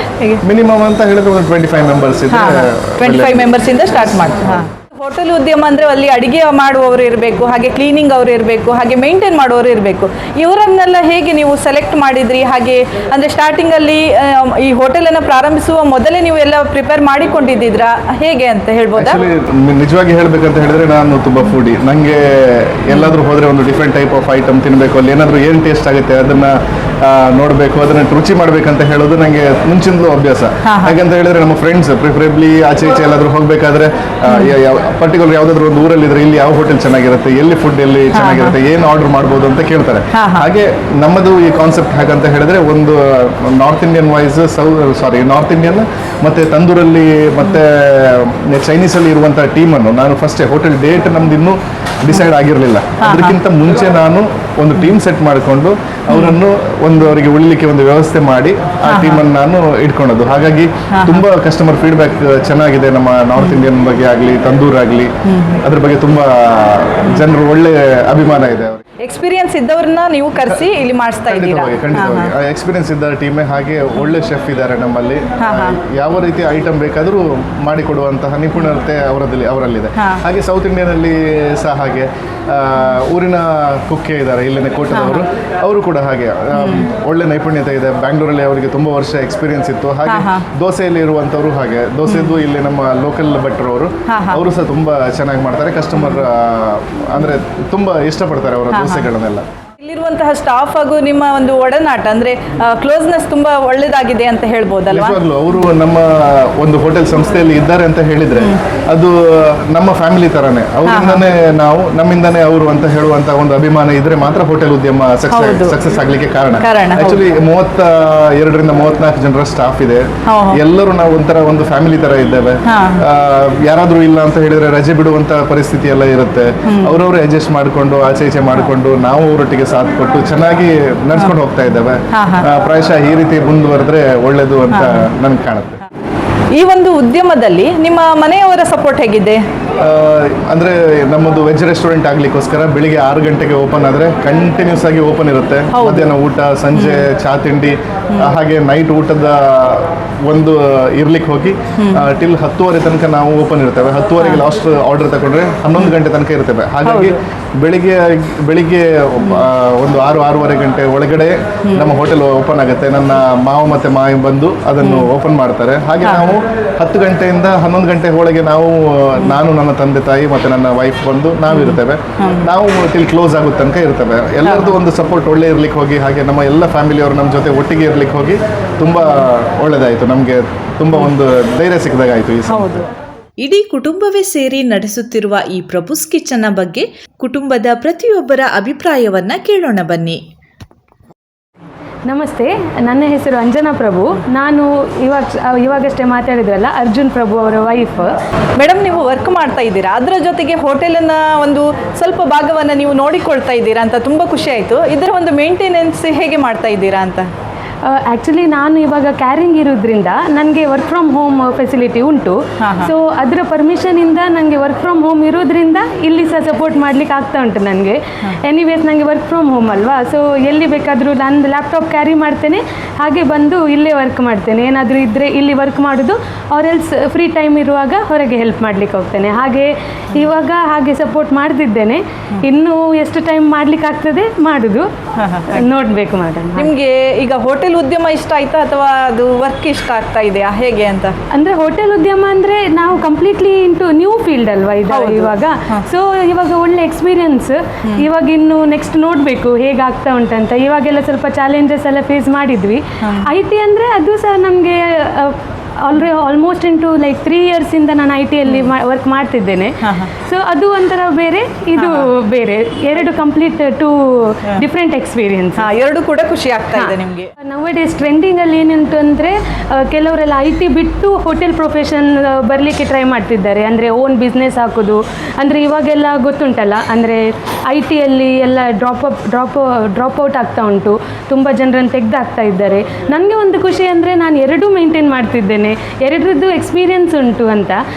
ಮಿನಿಮಮ್ ಅಂತ ಹೇಳಿದ್ರೆ ಒಂದು 25 ಮೆಂಬರ್ಸ್ ಇದೆ. 25 ಮೆಂಬರ್ಸ್ ಇಂದ ಸ್ಟಾರ್ಟ್ ಮಾಡ್ತೀವಿ. ಹೋಟೆಲ್ ಉದ್ಯಮ ಅಂದರೆ ಅಲ್ಲಿ ಅಡಿಗೆ ಮಾಡುವವರು ಇರಬೇಕು, ಹಾಗೆ ಕ್ಲೀನಿಂಗ್ ಅವರು ಇರಬೇಕು, ಹಾಗೆ ಮೇಂಟೈನ್ ಮಾಡುವವರು ಇರಬೇಕು. ಇವರನ್ನೆಲ್ಲ ಹೇಗೆ ನೀವು ಸೆಲೆಕ್ಟ್ ಮಾಡಿದ್ರಿ? ಹಾಗೆ ಅಂದರೆ ಸ್ಟಾರ್ಟಿಂಗಲ್ಲಿ ಈ ಹೋಟೆಲನ್ನು ಪ್ರಾರಂಭಿಸುವ ಮೊದಲೇ ನೀವು ಎಲ್ಲ ಪ್ರಿಪೇರ್ ಮಾಡಿಕೊಂಡಿದ್ದಿದ್ರಾ, ಹೇಗೆ ಅಂತ ಹೇಳ್ಬೋದಾ? ನಿಜವಾಗಿ ಹೇಳಬೇಕಂತ ಹೇಳಿದ್ರೆ ನಾನು ತುಂಬ ಫುಡಿ. ನನಗೆ ಎಲ್ಲಾದರೂ ಹೋದರೆ ಒಂದು ಡಿಫ್ರೆಂಟ್ ಟೈಪ್ ಆಫ್ ಐಟಮ್ ತಿನ್ನಬೇಕು, ಅಲ್ಲಿ ಏನಾದರೂ ಏನು ಟೇಸ್ಟ್ ಆಗುತ್ತೆ ಅದನ್ನು ನೋಡಬೇಕು, ಅದನ್ನ ರುಚಿ ಮಾಡ್ಬೇಕಂತ ಹೇಳೋದು ನಂಗೆ ಮುಂಚಿಂದಲೂ ಅಭ್ಯಾಸ. ಯಾಕಂತ ಹೇಳಿದ್ರೆ ನಮ್ಮ ಫ್ರೆಂಡ್ಸ್ ಪ್ರಿಫರೇಬ್ಲಿ ಆಚೆ ಈಚೆ ಎಲ್ಲಾದ್ರೂ ಹೋಗ್ಬೇಕಾದ್ರೆ ಪರ್ಟಿಕ್ಯುಲರ್ ಯಾವ್ದಾದ್ರು ಒಂದು ಊರಲ್ಲಿ ಇದ್ರೆ ಇಲ್ಲಿ ಯಾವ ಹೋಟೆಲ್ ಚೆನ್ನಾಗಿರುತ್ತೆ, ಎಲ್ಲಿ ಫುಡ್ ಎಲ್ಲಿ ಚೆನ್ನಾಗಿರುತ್ತೆ, ಏನು ಆರ್ಡರ್ ಮಾಡ್ಬೋದು ಅಂತ ಕೇಳ್ತಾರೆ. ಹಾಗೆ ನಮ್ಮದು ಈ ಕಾನ್ಸೆಪ್ಟ್ ಹಾಗಂತ ಹೇಳಿದ್ರೆ ಒಂದು North Indian wise North Indian ಮತ್ತೆ ತಂದೂರಲ್ಲಿ ಮತ್ತೆ ಚೈನೀಸ್ ಅಲ್ಲಿ ಇರುವಂತಹ ಟೀಮ್ ಅನ್ನು ನಾನು ಫಸ್ಟ್ ಹೋಟೆಲ್ ಡೇಟ್ ನಮ್ದು ಇನ್ನೂ ಡಿಸೈಡ್ ಆಗಿರಲಿಲ್ಲ. ಅದಕ್ಕಿಂತ ಮುಂಚೆ ನಾನು ಒಂದು ಟೀಮ್ ಸೆಟ್ ಮಾಡಿಕೊಂಡು ಅವರನ್ನು ಅವರಿಗೆ ಉಳಿಲಿಕ್ಕೆ ಒಂದು ವ್ಯವಸ್ಥೆ ಮಾಡಿ ಆ ಟೀಮ್ ಅನ್ನು ನಾನು ಇಟ್ಕೊಂಡದ್ದು. ಹಾಗಾಗಿ ತುಂಬಾ ಕಸ್ಟಮರ್ ಫೀಡ್ಬ್ಯಾಕ್ ಚೆನ್ನಾಗಿದೆ. ನಮ್ಮ ನಾರ್ತ್ ಇಂಡಿಯನ್ ಬಗ್ಗೆ ಆಗಲಿ, ತಂದೂರ್ ಆಗಲಿ, ಅದ್ರ ಬಗ್ಗೆ ತುಂಬಾ ಜನರು ಒಳ್ಳೆ ಅಭಿಮಾನ ಇದೆ. ಎಕ್ಸ್ಪೀರಿಯನ್ಸ್ ಇದ್ದವ್ರನ್ನ ನೀವು ಕರೆಸಿ ಇಲ್ಲಿ ಮಾಡಿಸ್ತಾ ಇದ್ದೀರಾ? ಖಂಡಿತವಾಗಿ ಎಕ್ಸ್ಪೀರಿಯನ್ಸ್ ಇದ್ದ ಟೀಮೇ. ಹಾಗೆ ಒಳ್ಳೆ ಶೆಫ್ ಇದ್ದಾರೆ ನಮ್ಮಲ್ಲಿ. ಯಾವ ರೀತಿ ಐಟಮ್ ಬೇಕಾದರೂ ಮಾಡಿಕೊಡುವಂತಹ ನಿಪುಣತೆ ಅವರಲ್ಲಿದೆ. ಹಾಗೆ ಸೌತ್ ಇಂಡಿಯನ್ ಅಲ್ಲಿ ಸಹ ಹಾಗೆ ಊರಿನ ಕುಕ್ಕೆ ಇದ್ದಾರೆ, ಇಲ್ಲಿನ ಕೋಟದವರು, ಅವರು ಕೂಡ ಹಾಗೆ ಒಳ್ಳೆ ನೈಪುಣ್ಯತೆ ಇದೆ. ಬ್ಯಾಂಗ್ಳೂರಲ್ಲಿ ಅವರಿಗೆ ತುಂಬಾ ವರ್ಷ ಎಕ್ಸ್ಪೀರಿಯನ್ಸ್ ಇತ್ತು. ಹಾಗೆ ದೋಸೆಯಲ್ಲಿ ಇರುವಂತವರು ಹಾಗೆ ದೋಸೆದು ಇಲ್ಲಿ ನಮ್ಮ ಲೋಕಲ್ ಭಟ್ರು ಅವರು ಸಹ ತುಂಬಾ ಚೆನ್ನಾಗಿ ಮಾಡ್ತಾರೆ. ಕಸ್ಟಮರ್ ಅಂದ್ರೆ ತುಂಬಾ ಇಷ್ಟಪಡ್ತಾರೆ ಅವರ ದೋಸೆಗಳನ್ನೆಲ್ಲ. ಇಲ್ಲಿರುವಂತಹ ಸ್ಟಾಫ್ ಹಾಗೂ ನಿಮ್ಮ ಒಂದು ಒಡನಾಟ ಅಂದ್ರೆ ಕ್ಲೋಸ್ನೆಸ್ ತುಂಬಾ ಒಳ್ಳೇದಾಗಿದೆ ಅಂತ ಹೇಳ್ಬೋದಲ್ವಾ? ನಿಜವಾಗ್ಲೂ ಅವರು ನಮ್ಮ ಒಂದು ಹೋಟೆಲ್ ಸಂಸ್ಥೆಯಲ್ಲಿ ಇದ್ದಾರೆ ಅಂತ ಹೇಳಿದ್ರೆ ಅದು ನಮ್ಮ ಫ್ಯಾಮಿಲಿ ತರಾನೇ. ಅವರಿಂದಾನೇ ನಾವು, ನಮ್ಮಿಂದಾನೇ ಅವರು ಅಂತ ಹೇಳುವಂತ ಒಂದು ಅಭಿಮಾನ ಇದ್ರೆ ಮಾತ್ರ ಹೋಟೆಲ್ ಉದ್ಯಮ ಸಕ್ಸಸ್ ಆಗ್ಲಿಕ್ಕೆ ಕಾರಣ. ಆಕ್ಚುಲಿ 32ರಿಂದ 34 ಜನರ ಸ್ಟಾಫ್ ಇದೆ. ಎಲ್ಲರೂ ನಾವು ಒಂದು ಫ್ಯಾಮಿಲಿ ತರ ಇದ್ದೇವೆ. ಯಾರಾದ್ರೂ ಇಲ್ಲ ಅಂತ ಹೇಳಿದ್ರೆ ರಜೆ ಬಿಡುವಂತ ಪರಿಸ್ಥಿತಿ ಎಲ್ಲ ಇರುತ್ತೆ. ಅವರವರು ಅಡ್ಜಸ್ಟ್ ಮಾಡಿಕೊಂಡು ಆಚೆ ಈಚೆ ಮಾಡಿಕೊಂಡು ನಾವು ಅವರೊಟ್ಟಿಗೆ ಸಾಥ್ ಕೊಟ್ಟು ಚೆನ್ನಾಗಿ ನಡ್ಸ್ಕೊಂಡು ಹೋಗ್ತಾ ಇದ್ದೇವೆ. ಪ್ರಾಯಶಃ ಈ ರೀತಿ ಮುಂದುವರೆದ್ರೆ ಒಳ್ಳೇದು ಅಂತ ನನ್ಗೆ ಕಾಣುತ್ತೆ. ಈ ಒಂದು ಉದ್ಯಮದಲ್ಲಿ ನಿಮ್ಮ ಮನೆಯವರ ಸಪೋರ್ಟ್ ಹೇಗಿದೆ? ಅಂದ್ರೆ ನಮ್ಮದು ವೆಜ್ ರೆಸ್ಟೋರೆಂಟ್ ಆಗ್ಲಿಕ್ಕೋಸ್ಕರ ಬೆಳಿಗ್ಗೆ 6 ಗಂಟೆಗೆ ಓಪನ್ ಆದ್ರೆ ಕಂಟಿನ್ಯೂಸ್ ಆಗಿ ಓಪನ್ ಇರುತ್ತೆ. ಮಧ್ಯಾಹ್ನ ಊಟ, ಸಂಜೆ ಚಾ ತಿಂಡಿ, ಹಾಗೆ ನೈಟ್ ಊಟದ ಒಂದು ಇರ್ಲಿಕ್ಕೆ ಹೋಗಿ ಟಿಲ್ 10:30 ತನಕ ನಾವು ಓಪನ್ ಇರ್ತೇವೆ. 10:30ಗೆ ಲಾಸ್ಟ್ ಆರ್ಡರ್ ತಗೊಂಡ್ರೆ 11 ಗಂಟೆ ತನಕ ಇರ್ತೇವೆ. ಹಾಗಾಗಿ ಬೆಳಿಗ್ಗೆ ಒಂದು 6-6:30 ಗಂಟೆ ಒಳಗಡೆ ನಮ್ಮ ಹೋಟೆಲ್ ಓಪನ್ ಆಗುತ್ತೆ. ನನ್ನ ಮಾವ ಮತ್ತೆ ಮಾವಿ ಬಂದು ಅದನ್ನು ಓಪನ್ ಮಾಡ್ತಾರೆ. ಹಾಗೆ ನಾವು 10 ಗಂಟೆಯಿಂದ 11 ಗಂಟೆ ಒಳಗೆ ನಾನು ನನ್ನ ತಂದೆ ತಾಯಿ ಮತ್ತೆ ನನ್ನ ವೈಫ್ ಬಂದು ನಾವಿರ್ತೇವೆ. ನಾವು ಟಿಲ್ ಕ್ಲೋಸ್ ಆಗೋ ತನಕ ಇರ್ತೇವೆ. ಎಲ್ಲರದ್ದು ಒಂದು ಸಪೋರ್ಟ್ ಒಳ್ಳೆ ಇರ್ಲಿಕ್ಕೆ ಹೋಗಿ, ಹಾಗೆ ನಮ್ಮ ಎಲ್ಲ ಫ್ಯಾಮಿಲಿಯವರು ನಮ್ಮ ಜೊತೆ ಒಟ್ಟಿಗೆ ಇರ್ಲಿಕ್ಕೆ ಹೋಗಿ ತುಂಬಾ ಒಳ್ಳೇದಾಯ್ತು. ನಮಗೆ ತುಂಬಾ ಒಂದು ಧೈರ್ಯ ಸಿಕ್ಕದಾಗಾಯ್ತು ಈ ಹೌದು. ಇಡೀ ಕುಟುಂಬವೇ ಸೇರಿ ನಡೆಸುತ್ತಿರುವ ಈ ಪ್ರಭುಸ್ ಕಿಚನ್ನ ಬಗ್ಗೆ ಕುಟುಂಬದ ಪ್ರತಿಯೊಬ್ಬರ ಅಭಿಪ್ರಾಯವನ್ನ ಕೇಳೋಣ ಬನ್ನಿ. ನಮಸ್ತೆ, ನನ್ನ ಹೆಸರು ಅಂಜನಾ ಪ್ರಭು. ನಾನು ಇವಾಗಷ್ಟೇ ಮಾತಾಡಿದ್ರಲ್ಲ ಅರ್ಜುನ್ ಪ್ರಭು ಅವರ ವೈಫ್. ಮೇಡಮ್, ನೀವು ವರ್ಕ್ ಮಾಡ್ತಾ ಇದ್ದೀರಾ, ಅದರ ಜೊತೆಗೆ ಹೋಟೆಲನ್ನ ಒಂದು ಸ್ವಲ್ಪ ಭಾಗವನ್ನು ನೀವು ನೋಡಿಕೊಳ್ತಾ ಇದ್ದೀರಾ ಅಂತ ತುಂಬ ಖುಷಿ ಆಯಿತು. ಇದರ ಒಂದು ಮೇಂಟೆನೆನ್ಸ್ ಹೇಗೆ ಮಾಡ್ತಾ ಇದ್ದೀರಾ ಅಂತ? ಆ್ಯಕ್ಚುಲಿ ನಾನು ಇವಾಗ ಕ್ಯಾರಿಂಗ್ ಇರೋದ್ರಿಂದ ನನಗೆ ವರ್ಕ್ ಫ್ರಮ್ ಹೋಮ್ ಫೆಸಿಲಿಟಿ ಉಂಟು. ಸೊ ಅದರ ಪರ್ಮಿಷನಿಂದ ನನಗೆ ವರ್ಕ್ ಫ್ರಮ್ ಹೋಮ್ ಇರೋದ್ರಿಂದ ಇಲ್ಲಿ ಸಹ ಸಪೋರ್ಟ್ ಮಾಡಲಿಕ್ಕೆ ಆಗ್ತಾ ಉಂಟು ನನಗೆ. ಎನಿವೇಸ್ ನನಗೆ ವರ್ಕ್ ಫ್ರಮ್ ಹೋಮ್ ಅಲ್ವಾ, ಸೊ ಎಲ್ಲಿ ಬೇಕಾದರೂ ನಂದು ಲ್ಯಾಪ್ಟಾಪ್ ಕ್ಯಾರಿ ಮಾಡ್ತೇನೆ, ಹಾಗೆ ಬಂದು ಇಲ್ಲೇ ವರ್ಕ್ ಮಾಡ್ತೇನೆ. ಏನಾದರೂ ಇದ್ದರೆ ಇಲ್ಲಿ ವರ್ಕ್ ಮಾಡೋದು, ಆರ್ ಎಲ್ಸ್ ಫ್ರೀ ಟೈಮ್ ಇರುವಾಗ ಹೊರಗೆ ಹೆಲ್ಪ್ ಮಾಡಲಿಕ್ಕೆ ಹೋಗ್ತೇನೆ. ಇವಾಗ ಹಾಗೆ ಸಪೋರ್ಟ್ ಮಾಡ್ತಿದ್ದೇನೆ. ಇನ್ನೂ ಎಷ್ಟು ಟೈಮ್ ಮಾಡಲಿಕ್ಕೆ ಆಗ್ತದೆ ಮಾಡೋದು, ನೋಡಬೇಕು ಮೇಡಮ್. ನಿಮಗೆ ಈಗ ಹೋಟೆಲ್ ಉದ್ಯಮ ಇಷ್ಟ ಆಯ್ತಾ ಅಥವಾ ಅದು ವರ್ಕ್ ಇಷ್ಟ ಆಗ್ತಾ ಇದೆಯಾ, ಹೇಗೆ ಅಂತ? ಅಂದ್ರೆ ಹೋಟೆಲ್ ಉದ್ಯಮ ಅಂದ್ರೆ ನಾವು ಕಂಪ್ಲೀಟ್ಲಿ ಇಂಟು ನ್ಯೂ ಫೀಲ್ಡ್ ಅಲ್ವಾ ಇದು ಇವಾಗ. ಸೊ ಇವಾಗ ಒಳ್ಳೆ ಎಕ್ಸ್ಪೀರಿಯನ್ಸ್. ಇವಾಗ ಇನ್ನು ನೆಕ್ಸ್ಟ್ ನೋಡಬೇಕು ಹೇಗಾಗ್ತಾ ಉಂಟಂತ. ಇವಾಗೆಲ್ಲ ಸ್ವಲ್ಪ ಚಾಲೆಂಜಸ್ ಎಲ್ಲ ಫೇಸ್ ಮಾಡಿದ್ವಿ. IT ಅಂದ್ರೆ ಅದು ಸಹ ನಮಗೆ ಆಲ್ಮೋಸ್ಟ್ ಇಂಟು ಲೈಕ್ 3 ಇಯರ್ಸಿಂದ ನಾನು IT-ಯಲ್ಲಿ ವರ್ಕ್ ಮಾಡ್ತಿದ್ದೇನೆ. ಸೊ ಅದು ಒಂಥರ ಬೇರೆ, ಇದು ಬೇರೆ, ಎರಡು ಕಂಪ್ಲೀಟ್ 2 ಡಿಫ್ರೆಂಟ್ ಎಕ್ಸ್ಪೀರಿಯನ್ಸ್. ಎರಡು ಕೂಡ ಖುಷಿ ಆಗ್ತಾ ಇದೆ ನಿಮಗೆ? ನೌಡೇಸ್ ಟ್ರೆಂಡಿಂಗಲ್ಲಿ ಏನುಂಟು ಅಂದರೆ ಕೆಲವರೆಲ್ಲ IT ಬಿಟ್ಟು ಹೋಟೆಲ್ ಪ್ರೊಫೆಷನ್ ಬರಲಿಕ್ಕೆ ಟ್ರೈ ಮಾಡ್ತಿದ್ದಾರೆ. ಅಂದರೆ ಓನ್ ಬಿಸ್ನೆಸ್ ಹಾಕೋದು. ಅಂದರೆ ಇವಾಗೆಲ್ಲ ಗೊತ್ತುಂಟಲ್ಲ, ಅಂದರೆ IT-ಯಲ್ಲಿ ಎಲ್ಲ ಡ್ರಾಪ್ ಔಟ್ ಆಗ್ತಾ ಉಂಟು. ತುಂಬ ಜನರನ್ನು ತೆಗೆದಾಕ್ತಾ ಇದ್ದಾರೆ. ನನಗೆ ಒಂದು ಖುಷಿ ಅಂದರೆ ನಾನು ಎರಡೂ ಮೇಂಟೈನ್ ಮಾಡ್ತಿದ್ದೇನೆ, ಎರಡರದ್ದು ಎಕ್ಸ್ಪೀರಿಯನ್ಸ್ ಉಂಟು ಅಂತ.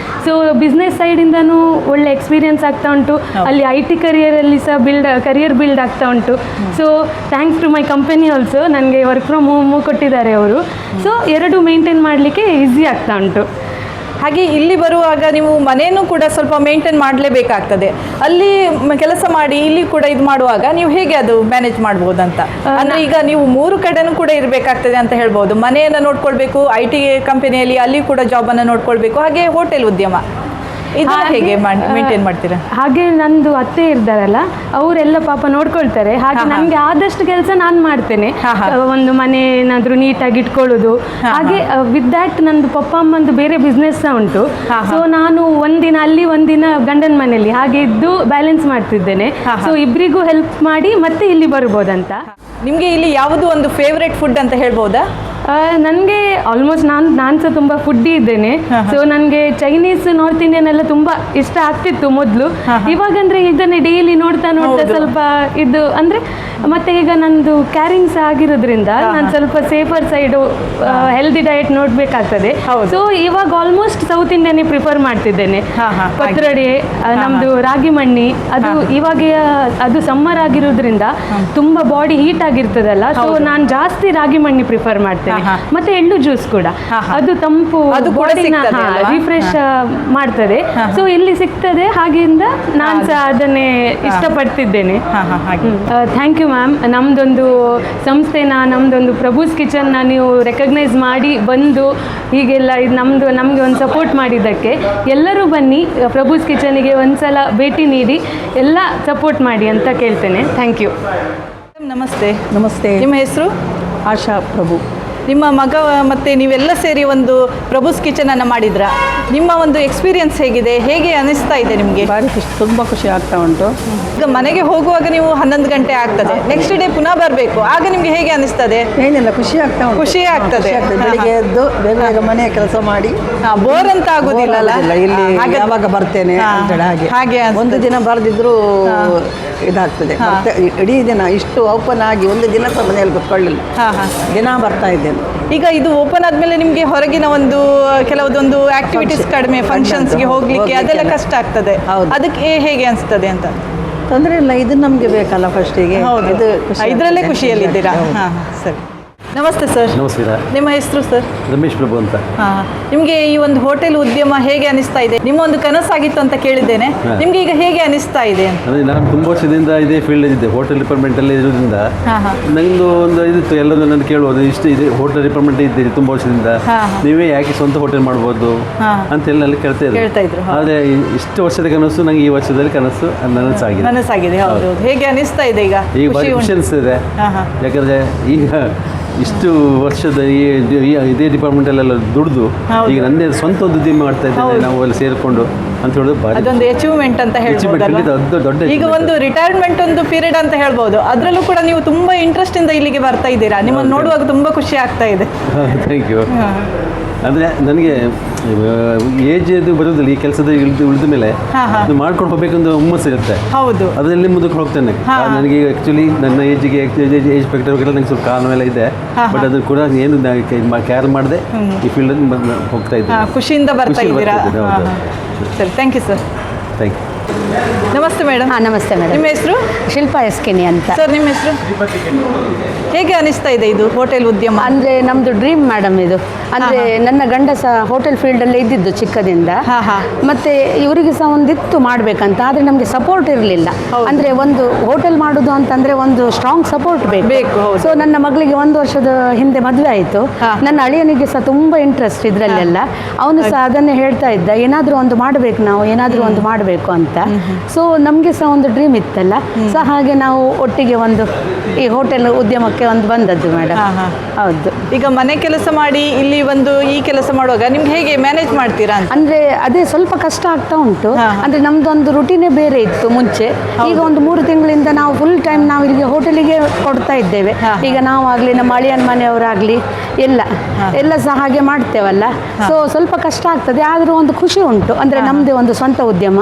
ಸೊ ಬಿಸ್ನೆಸ್ ಸೈಡಿಂದನೂ ಒಳ್ಳೆ ಎಕ್ಸ್ಪೀರಿಯನ್ಸ್ ಆಗ್ತಾ ಉಂಟು. ಅಲ್ಲಿ IT ಕರಿಯರಲ್ಲಿ ಸಹ ಕರಿಯರ್ ಬಿಲ್ಡ್ ಆಗ್ತಾ ಉಂಟು. So thanks to my company also, ನನಗೆ ವರ್ಕ್ ಫ್ರಮ್ ಹೋಮು ಕೊಟ್ಟಿದ್ದಾರೆ ಅವರು. ಸೊ ಎರಡು ಮೇಂಟೈನ್ ಮಾಡಲಿಕ್ಕೆ ಈಸಿ ಆಗ್ತಾ ಉಂಟು. ಹಾಗೆ ಇಲ್ಲಿ ಬರುವಾಗ ನೀವು ಮನೆಯೂ ಕೂಡ ಸ್ವಲ್ಪ ಮೇಂಟೈನ್ ಮಾಡಲೇಬೇಕಾಗ್ತದೆ. ಅಲ್ಲಿ ಕೆಲಸ ಮಾಡಿ ಇಲ್ಲಿ ಕೂಡ ಇದು ಮಾಡುವಾಗ ನೀವು ಹೇಗೆ ಅದು ಮ್ಯಾನೇಜ್ ಮಾಡ್ಬೋದಂತ? ಅಂದರೆ ಈಗ ನೀವು 3 ಕಡೆನೂ ಕೂಡ ಇರಬೇಕಾಗ್ತದೆ ಅಂತ ಹೇಳ್ಬೋದು. ಮನೆಯನ್ನು ನೋಡ್ಕೊಳ್ಬೇಕು, IT ಕಂಪನಿಯಲ್ಲಿ ಅಲ್ಲಿ ಕೂಡ ಜಾಬನ್ನು ನೋಡ್ಕೊಳ್ಬೇಕು, ಹಾಗೆ ಹೋಟೆಲ್ ಉದ್ಯಮ. ಇದನ್ನ ಹೇಗೆ ಮೇಂಟೈನ್ ಮಾಡ್ತೀರಾ? ಹಾಗೆ ನಂದು ಅತ್ತೆ ಇರ್ತಾರಲ್ಲ ಅವರೆಲ್ಲ ಪಾಪ ನೋಡ್ಕೊಳ್ತಾರೆ. ಹಾಗೆ ನನಗೆ ಆದಷ್ಟು ಕೆಲಸ ನಾನು ಮಾಡ್ತೇನೆ. ಒಂದು ಮನೆ ಏನಾದರೂ ನೀಟಾಗಿ ಇಟ್ಕೊಳ್ಳೋದು. ಹಾಗೆ ವಿತ್ ದ್ಯಾಟ್ ನಂದು ಪಪ್ಪ ಅಮ್ಮಂದು ಬೇರೆ ಬಿಸ್ನೆಸ್ ಉಂಟು. ಸೊ ನಾನು ಒಂದಿನ ಅಲ್ಲಿ ಒಂದಿನ ಗಂಡನ ಮನೆಯಲ್ಲಿ ಹಾಗೆ ಇದ್ದು ಬ್ಯಾಲೆನ್ಸ್ ಮಾಡ್ತಿದ್ದೇನೆ. ಸೊ ಇಬ್ಬರಿಗೂ ಹೆಲ್ಪ್ ಮಾಡಿ ಮತ್ತೆ ಇಲ್ಲಿ ಬರ್ಬೋದಂತ. ನಿಮಗೆ ಇಲ್ಲಿ ಯಾವುದು ಒಂದು ಫೇವ್ರೆಟ್ ಫುಡ್ ಅಂತ ಹೇಳ್ಬೋದಾ? ನನಗೆ ಆಲ್ಮೋಸ್ಟ್ ನಾನು ಸಹ ತುಂಬ ಫುಡ್ಡಿ ಇದ್ದೇನೆ. ಸೊ ನನಗೆ ಚೈನೀಸ್ ನಾರ್ತ್ ಇಂಡಿಯನ್ ಎಲ್ಲ ತುಂಬ ಇಷ್ಟ ಆಗ್ತಿತ್ತು ಮೊದಲು. ಇವಾಗಂದ್ರೆ ಇದನ್ನೇ ಡೈಲಿ ನೋಡ್ತಾ ಸ್ವಲ್ಪ ಇದು ಅಂದರೆ ಮತ್ತೆ ಈಗ ನಂದು ಕ್ಯಾರಿಂಗ್ ಸಹ ಆಗಿರೋದ್ರಿಂದ ನಾನು ಸ್ವಲ್ಪ ಸೇಫರ್ ಸೈಡು ಹೆಲ್ದಿ ಡಯಟ್ ನೋಡಬೇಕಾಗ್ತದೆ. ಸೊ ಇವಾಗ ಆಲ್ಮೋಸ್ಟ್ ಸೌತ್ ಇಂಡಿಯನ್ನೇ ಪ್ರಿಫರ್ ಮಾಡ್ತಿದ್ದೇನೆ. ಪತ್ರೊಡೆ, ನಮ್ಮದು ರಾಗಿ ಮಣ್ಣಿ, ಅದು ಇವಾಗ ಅದು ಸಮ್ಮರ್ ಆಗಿರೋದ್ರಿಂದ ತುಂಬ ಬಾಡಿ ಹೀಟ್ ಆಗಿರ್ತದಲ್ಲ. ಸೊ ನಾನು ಜಾಸ್ತಿ ರಾಗಿ ಮಣ್ಣಿ ಪ್ರಿಫರ್ ಮಾಡ್ತೇನೆ. ಮತ್ತೆ ಎಳ್ಳು ಜ್ಯೂಸ್ ಕೂಡ ಅದು ತಂಪು ಬಾಡಿನ ರಿಫ್ರೆಶ್ ಮಾಡ್ತದೆ. ಸೊ ಇಲ್ಲಿ ಸಿಗ್ತದೆ. ಹಾಗೆಯಿಂದ ನಾನು ಸಹ ಅದನ್ನೇ ಇಷ್ಟಪಡ್ತಿದ್ದೇನೆ. Thank you ma'am. ನಮ್ದೊಂದು ಸಂಸ್ಥೆನ, ನಮ್ದೊಂದು ಪ್ರಭೂಸ್ ಕಿಚನ್ನ ನೀವು ರೆಕಗ್ನೈಸ್ ಮಾಡಿ ಬಂದು ಹೀಗೆಲ್ಲ ಇದು ನಮಗೆ ಒಂದು ಸಪೋರ್ಟ್ ಮಾಡಿದ್ದಕ್ಕೆ ಎಲ್ಲರೂ ಬನ್ನಿ ಪ್ರಭೂಸ್ ಕಿಚನಿಗೆ ಒಂದ್ಸಲ ಭೇಟಿ ನೀಡಿ ಎಲ್ಲ ಸಪೋರ್ಟ್ ಮಾಡಿ ಅಂತ ಕೇಳ್ತೇನೆ. Thank you. ನಮಸ್ತೆ. ನಮಸ್ತೆ. ನಿಮ್ಮ ಹೆಸರು? ಆಶಾ ಪ್ರಭು. ನಿಮ್ಮ ಮಗ ಮತ್ತು ನೀವೆಲ್ಲ ಸೇರಿ ಒಂದು ಪ್ರಭೂಸ್ ಕಿಚನನ್ನು ಮಾಡಿದ್ರಾ? ನಿಮ್ಮ ಒಂದು ಎಕ್ಸ್ಪೀರಿಯನ್ಸ್ ಹೇಗಿದೆ? ಹೇಗೆ ಅನಿಸ್ತಾ ಇದೆ ನಿಮಗೆ? ಭಾರಿ ತುಂಬ ಖುಷಿ ಆಗ್ತಾ ಉಂಟು. ಈಗ ಮನೆಗೆ ಹೋಗುವಾಗ ನೀವು 11 ಗಂಟೆ ಆಗ್ತದೆ, ನೆಕ್ಸ್ಟ್ ಡೇ ಪುನಃ ಬರಬೇಕು, ಆಗ ನಿಮಗೆ ಹೇಗೆ ಅನಿಸ್ತದೆ? ಏನಿಲ್ಲ, ಖುಷಿ ಆಗ್ತಾ ಉಂಟು. ಖುಷಿ ಆಗ್ತದೆ. ಬೆಳಿಗ್ಗೆ ಎದ್ದು ಬೇಗ ಬೇಗ ಮನೆ ಕೆಲಸ ಮಾಡಿ ಬೋರ್ ಅಂತ ಆಗುದಿಲ್ಲ ಇಲ್ಲಿ ಯಾವಾಗ ಬರ್ತೇನೆ ಅಂತೇಳಿ ಹಾಗೆ ಒಂದು ದಿನ ಬರೆದಿದ್ರು ಇದಾಗ್ತದೆ. ಮತ್ತೆ ಇಡೀ ದಿನ ಇಷ್ಟು ಓಪನ್ ಆಗಿ ಒಂದು ದಿನ ಸಹ ಮನೆಯಲ್ಲಿ ಕೂತ್ಕೊಳ್ಳಿಲ್ಲ, ದಿನ ಬರ್ತಾ ಇದ್ದೇನೆ. ಈಗ ಇದು ಓಪನ್ ಆದ್ಮೇಲೆ ನಿಮಗೆ ಹೊರಗಿನ ಒಂದು ಕೆಲವೊಂದು ಆಕ್ಟಿವಿಟೀಸ್ ಕಡಿಮೆ, ಫಂಕ್ಷನ್ಸ್ಗೆ ಹೋಗ್ಲಿಕ್ಕೆ ಅದೆಲ್ಲ ಕಷ್ಟ ಆಗ್ತದೆ. ಅದಕ್ಕೆ ಹೇಗೆ ಅನಿಸ್ತದೆ ಅಂತ? ತೊಂದರೆ ಇಲ್ಲ, ಇದು ನಮಗೆ ಬೇಕಲ್ಲ ಫಸ್ಟಿಗೆ. ಹೌದು, ಇದರಲ್ಲೇ ಖುಷಿಯಲ್ಲಿದ್ದೀರಾ? ಸರಿ. ನಮಸ್ತೆ ಸರ್. ನಮಸ್ಕಾರ. ನಿಮ್ಮ ಹೆಸರು ಸರ್? ರಮೇಶ್ ಪ್ರಭು ಅಂತ. ನಿಮಗೆ ಈ ಒಂದು ಹೋಟೆಲ್ ಉದ್ಯಮ ಹೇಗೆ ಅನಿಸ್ತಾ ಇದೆ? ನಿಮ್ಮ ಒಂದು ಕನಸಾಗಿತ್ತು ಅಂತ ಕೇಳಿದ್ದೇನೆ, ನಿಮ್ಗೆ ಈಗ ಹೇಗೆ ಅನಿಸ್ತಾ ಇದೆ ಅಂತ? ಅಂದರೆ ನಾನು ತುಂಬ ವರ್ಷದಿಂದ ಇದೇ ಫೀಲ್ಡ್ ಇದ್ದೆ, ಹೋಟೆಲ್ ಡಿಪಾರ್ಟ್ಮೆಂಟಲ್ಲಿ ಇರೋದ್ರಿಂದ ನಂದು ಒಂದು ಇದಿತ್ತು, ಎಲ್ಲರೂ ನನ್ನ ಕೇಳುವುದು ಇಷ್ಟು ಇದೆ ಹೋಟೆಲ್ ಡಿಪಾರ್ಟ್ಮೆಂಟ್ ಇದ್ದೀರಿ ತುಂಬ ವರ್ಷದಿಂದ, ನೀವೇ ಯಾಕೆ ಸ್ವಂತ ಹೋಟೆಲ್ ಮಾಡ್ಬೋದು ಅಂತೆಲ್ಲ ಅಲ್ಲಿ ಕೇಳ್ತಾ ಇದ್ರು. ಆದರೆ ಇಷ್ಟು ವರ್ಷದ ಕನಸು ನಂಗೆ ಈ ವರ್ಷದಲ್ಲಿ ಕನಸು ನನಸಾಗಿದೆ. ಹೌದು. ಹೇಗೆ ಅನಿಸ್ತಾ ಇದೆ ಈಗ? ಈಗ ಭಾರಿ ಖುಷಿ ಅನಿಸ್ತಿದೆ. ಯಾಕಂದರೆ ಈಗ ಇಷ್ಟು ವರ್ಷದ ಇದೇ ಡಿಪಾರ್ಟ್ಮೆಂಟಲ್ಲೆಲ್ಲ ದುಡಿದು ಈಗ ನನ್ನೇ ಸ್ವಂತ ಒಂದು ಉದ್ಯಮ ಮಾಡ್ತಾ ಇದ್ದೇನೆ, ನಾವು ಅಲ್ಲಿ ಸೇರಿಕೊಂಡು ಅಂತ ಹೇಳೋದು ಭಾರಿ ಅದೊಂದು ಅಚೀವ್ಮೆಂಟ್ ಅಂತ ಹೇಳ್ಬೋದು. ದೊಡ್ಡ ಈಗ ಒಂದು ರಿಟೈರ್ಮೆಂಟ್ ಒಂದು ಪೀರಿಯಡ್ ಅಂತ ಹೇಳ್ಬೋದು. ಅದರಲ್ಲೂ ಕೂಡ ನೀವು ತುಂಬಾ ಇಂಟ್ರೆಸ್ಟ್ ಇಂದ ಇಲ್ಲಿಗೆ ಬರ್ತಾ ಇದ್ದೀರಾ. ನಿಮ್ಮನ್ನು ನೋಡುವಾಗ ತುಂಬಾ ಖುಷಿ ಆಗ್ತಾ ಇದೆ. Thank you. ಅಂದರೆ ನನಗೆ ಏಜ್ ಇದು ಬರೋದಿಲ್ಲ, ಈ ಕೆಲಸದ ಉಳಿದ ಮೇಲೆ ಮಾಡ್ಕೊಂಡು ಹೋಗ್ಬೇಕಂತ ಹುಮ್ಮಸ್ಸು ಇರುತ್ತೆ. ಹೌದು, ಅದರಲ್ಲಿ ಮುಂದಕ್ಕೆ ಹೋಗ್ತೇನೆ. ನನಗೆ ಆ್ಯಕ್ಚುಲಿ ನನ್ನ ಏಜಿಗೆ ಏಜ್ ಫ್ಯಾಕ್ಟರ್ ನಂಗೆ ಸ್ವಲ್ಪ ಕಾಲ ಮೇಲೆ ಇದೆ, ಬಟ್ ಅದು ಕೂಡ ಏನು ಕೇರ್ ಮಾಡದೆ ಈ ಫೀಲ್ಡಲ್ಲಿ ಹೋಗ್ತಾ ಇದ್ದೆ. ಖುಷಿಯಿಂದ ಬರ್ತಾ ಇದ್ದೀರಾ? ಸರಿ, thank you sir. Thank you. ನಮಸ್ತೆ ಮೇಡಮ್. ನಮಸ್ತೆ ಮೇಡಮ್. ನಿಮ್ಮ ಹೆಸರು? ಶಿಲ್ಪಾ ಎಸ್ಕಿನಿ ಅಂತ. ಸರ್, ನಿಮ್ಮ ಹೆಸರು? ಹೇಗೆ ಅನಿಸ್ತಾ ಇದೆ ಇದು ಹೋಟೆಲ್ ಉದ್ಯಮ? ಅಂದರೆ ನಮ್ಮದು ಡ್ರೀಮ್ ಮೇಡಮ್ ಇದು. ಅಂದರೆ ನನ್ನ ಗಂಡ ಸಹ ಹೋಟೆಲ್ ಫೀಲ್ಡಲ್ಲೇ ಇದ್ದಿದ್ದು ಚಿಕ್ಕದಿಂದ. ಮತ್ತು ಇವರಿಗೆ ಸಹ ಒಂದಿತ್ತು ಮಾಡಬೇಕಂತ, ಆದರೆ ನಮಗೆ ಸಪೋರ್ಟ್ ಇರಲಿಲ್ಲ. ಅಂದರೆ ಒಂದು ಹೋಟೆಲ್ ಮಾಡೋದು ಅಂತಂದರೆ ಒಂದು ಸ್ಟ್ರಾಂಗ್ ಸಪೋರ್ಟ್ ಬೇಕು. ಸೊ ನನ್ನ ಮಗಳಿಗೆ 1 ವರ್ಷದ ಹಿಂದೆ ಮದುವೆ ಆಯಿತು. ನನ್ನ ಅಳಿಯನಿಗೆ ಸಹ ತುಂಬ ಇಂಟ್ರೆಸ್ಟ್ ಇದರಲ್ಲೆಲ್ಲ. ಅವನು ಸಹ ಅದನ್ನೇ ಹೇಳ್ತಾ ಇದ್ದ, ಏನಾದರೂ ಒಂದು ಮಾಡಬೇಕು ನಾವು, ಏನಾದರೂ ಒಂದು ಮಾಡಬೇಕು ಅಂತ. ಸೊ ನಮಗೆ ಸಹ ಒಂದು ಡ್ರೀಮ್ ಇತ್ತಲ್ಲ, ಸೊ ಹಾಗೆ ನಾವು ಒಟ್ಟಿಗೆ ಒಂದು ಈ ಹೋಟೆಲ್ ಉದ್ಯಮಕ್ಕೆ ಒಂದು ಬಂದದ್ದು ಮೇಡಮ್. ಹೌದು. ಈಗ ಮನೆ ಕೆಲಸ ಮಾಡಿ ಇಲ್ಲಿ ಒಂದು ಈ ಕೆಲಸ ಮಾಡುವಾಗ ನಿಮ್ಗೆ ಹೇಗೆ ಮ್ಯಾನೇಜ್ ಮಾಡ್ತೀರಾ? ಅಂದರೆ ಅದೇ ಸ್ವಲ್ಪ ಕಷ್ಟ ಆಗ್ತಾ ಉಂಟು. ಅಂದರೆ ನಮ್ಮದೊಂದು ರುಟೀನೇ ಬೇರೆ ಇತ್ತು ಮುಂಚೆ. ಈಗ ಒಂದು 3 ತಿಂಗಳಿಂದ ನಾವು ಫುಲ್ ಟೈಮ್ ನಾವು ಇಲ್ಲಿಗೆ ಹೋಟೆಲಿಗೆ ಕೊಡ್ತಾ ಇದ್ದೇವೆ. ಈಗ ನಾವಾಗಲಿ ನಮ್ಮ ಅಳಿಯನ ಮನೆಯವರಾಗಲಿ ಎಲ್ಲ ಸಹ ಹಾಗೆ ಮಾಡ್ತೇವಲ್ಲ. ಸೊ ಸ್ವಲ್ಪ ಕಷ್ಟ ಆಗ್ತದೆ, ಆದರೂ ಒಂದು ಖುಷಿ ಉಂಟು. ಅಂದರೆ ನಮ್ಮದೇ ಒಂದು ಸ್ವಂತ ಉದ್ಯಮ,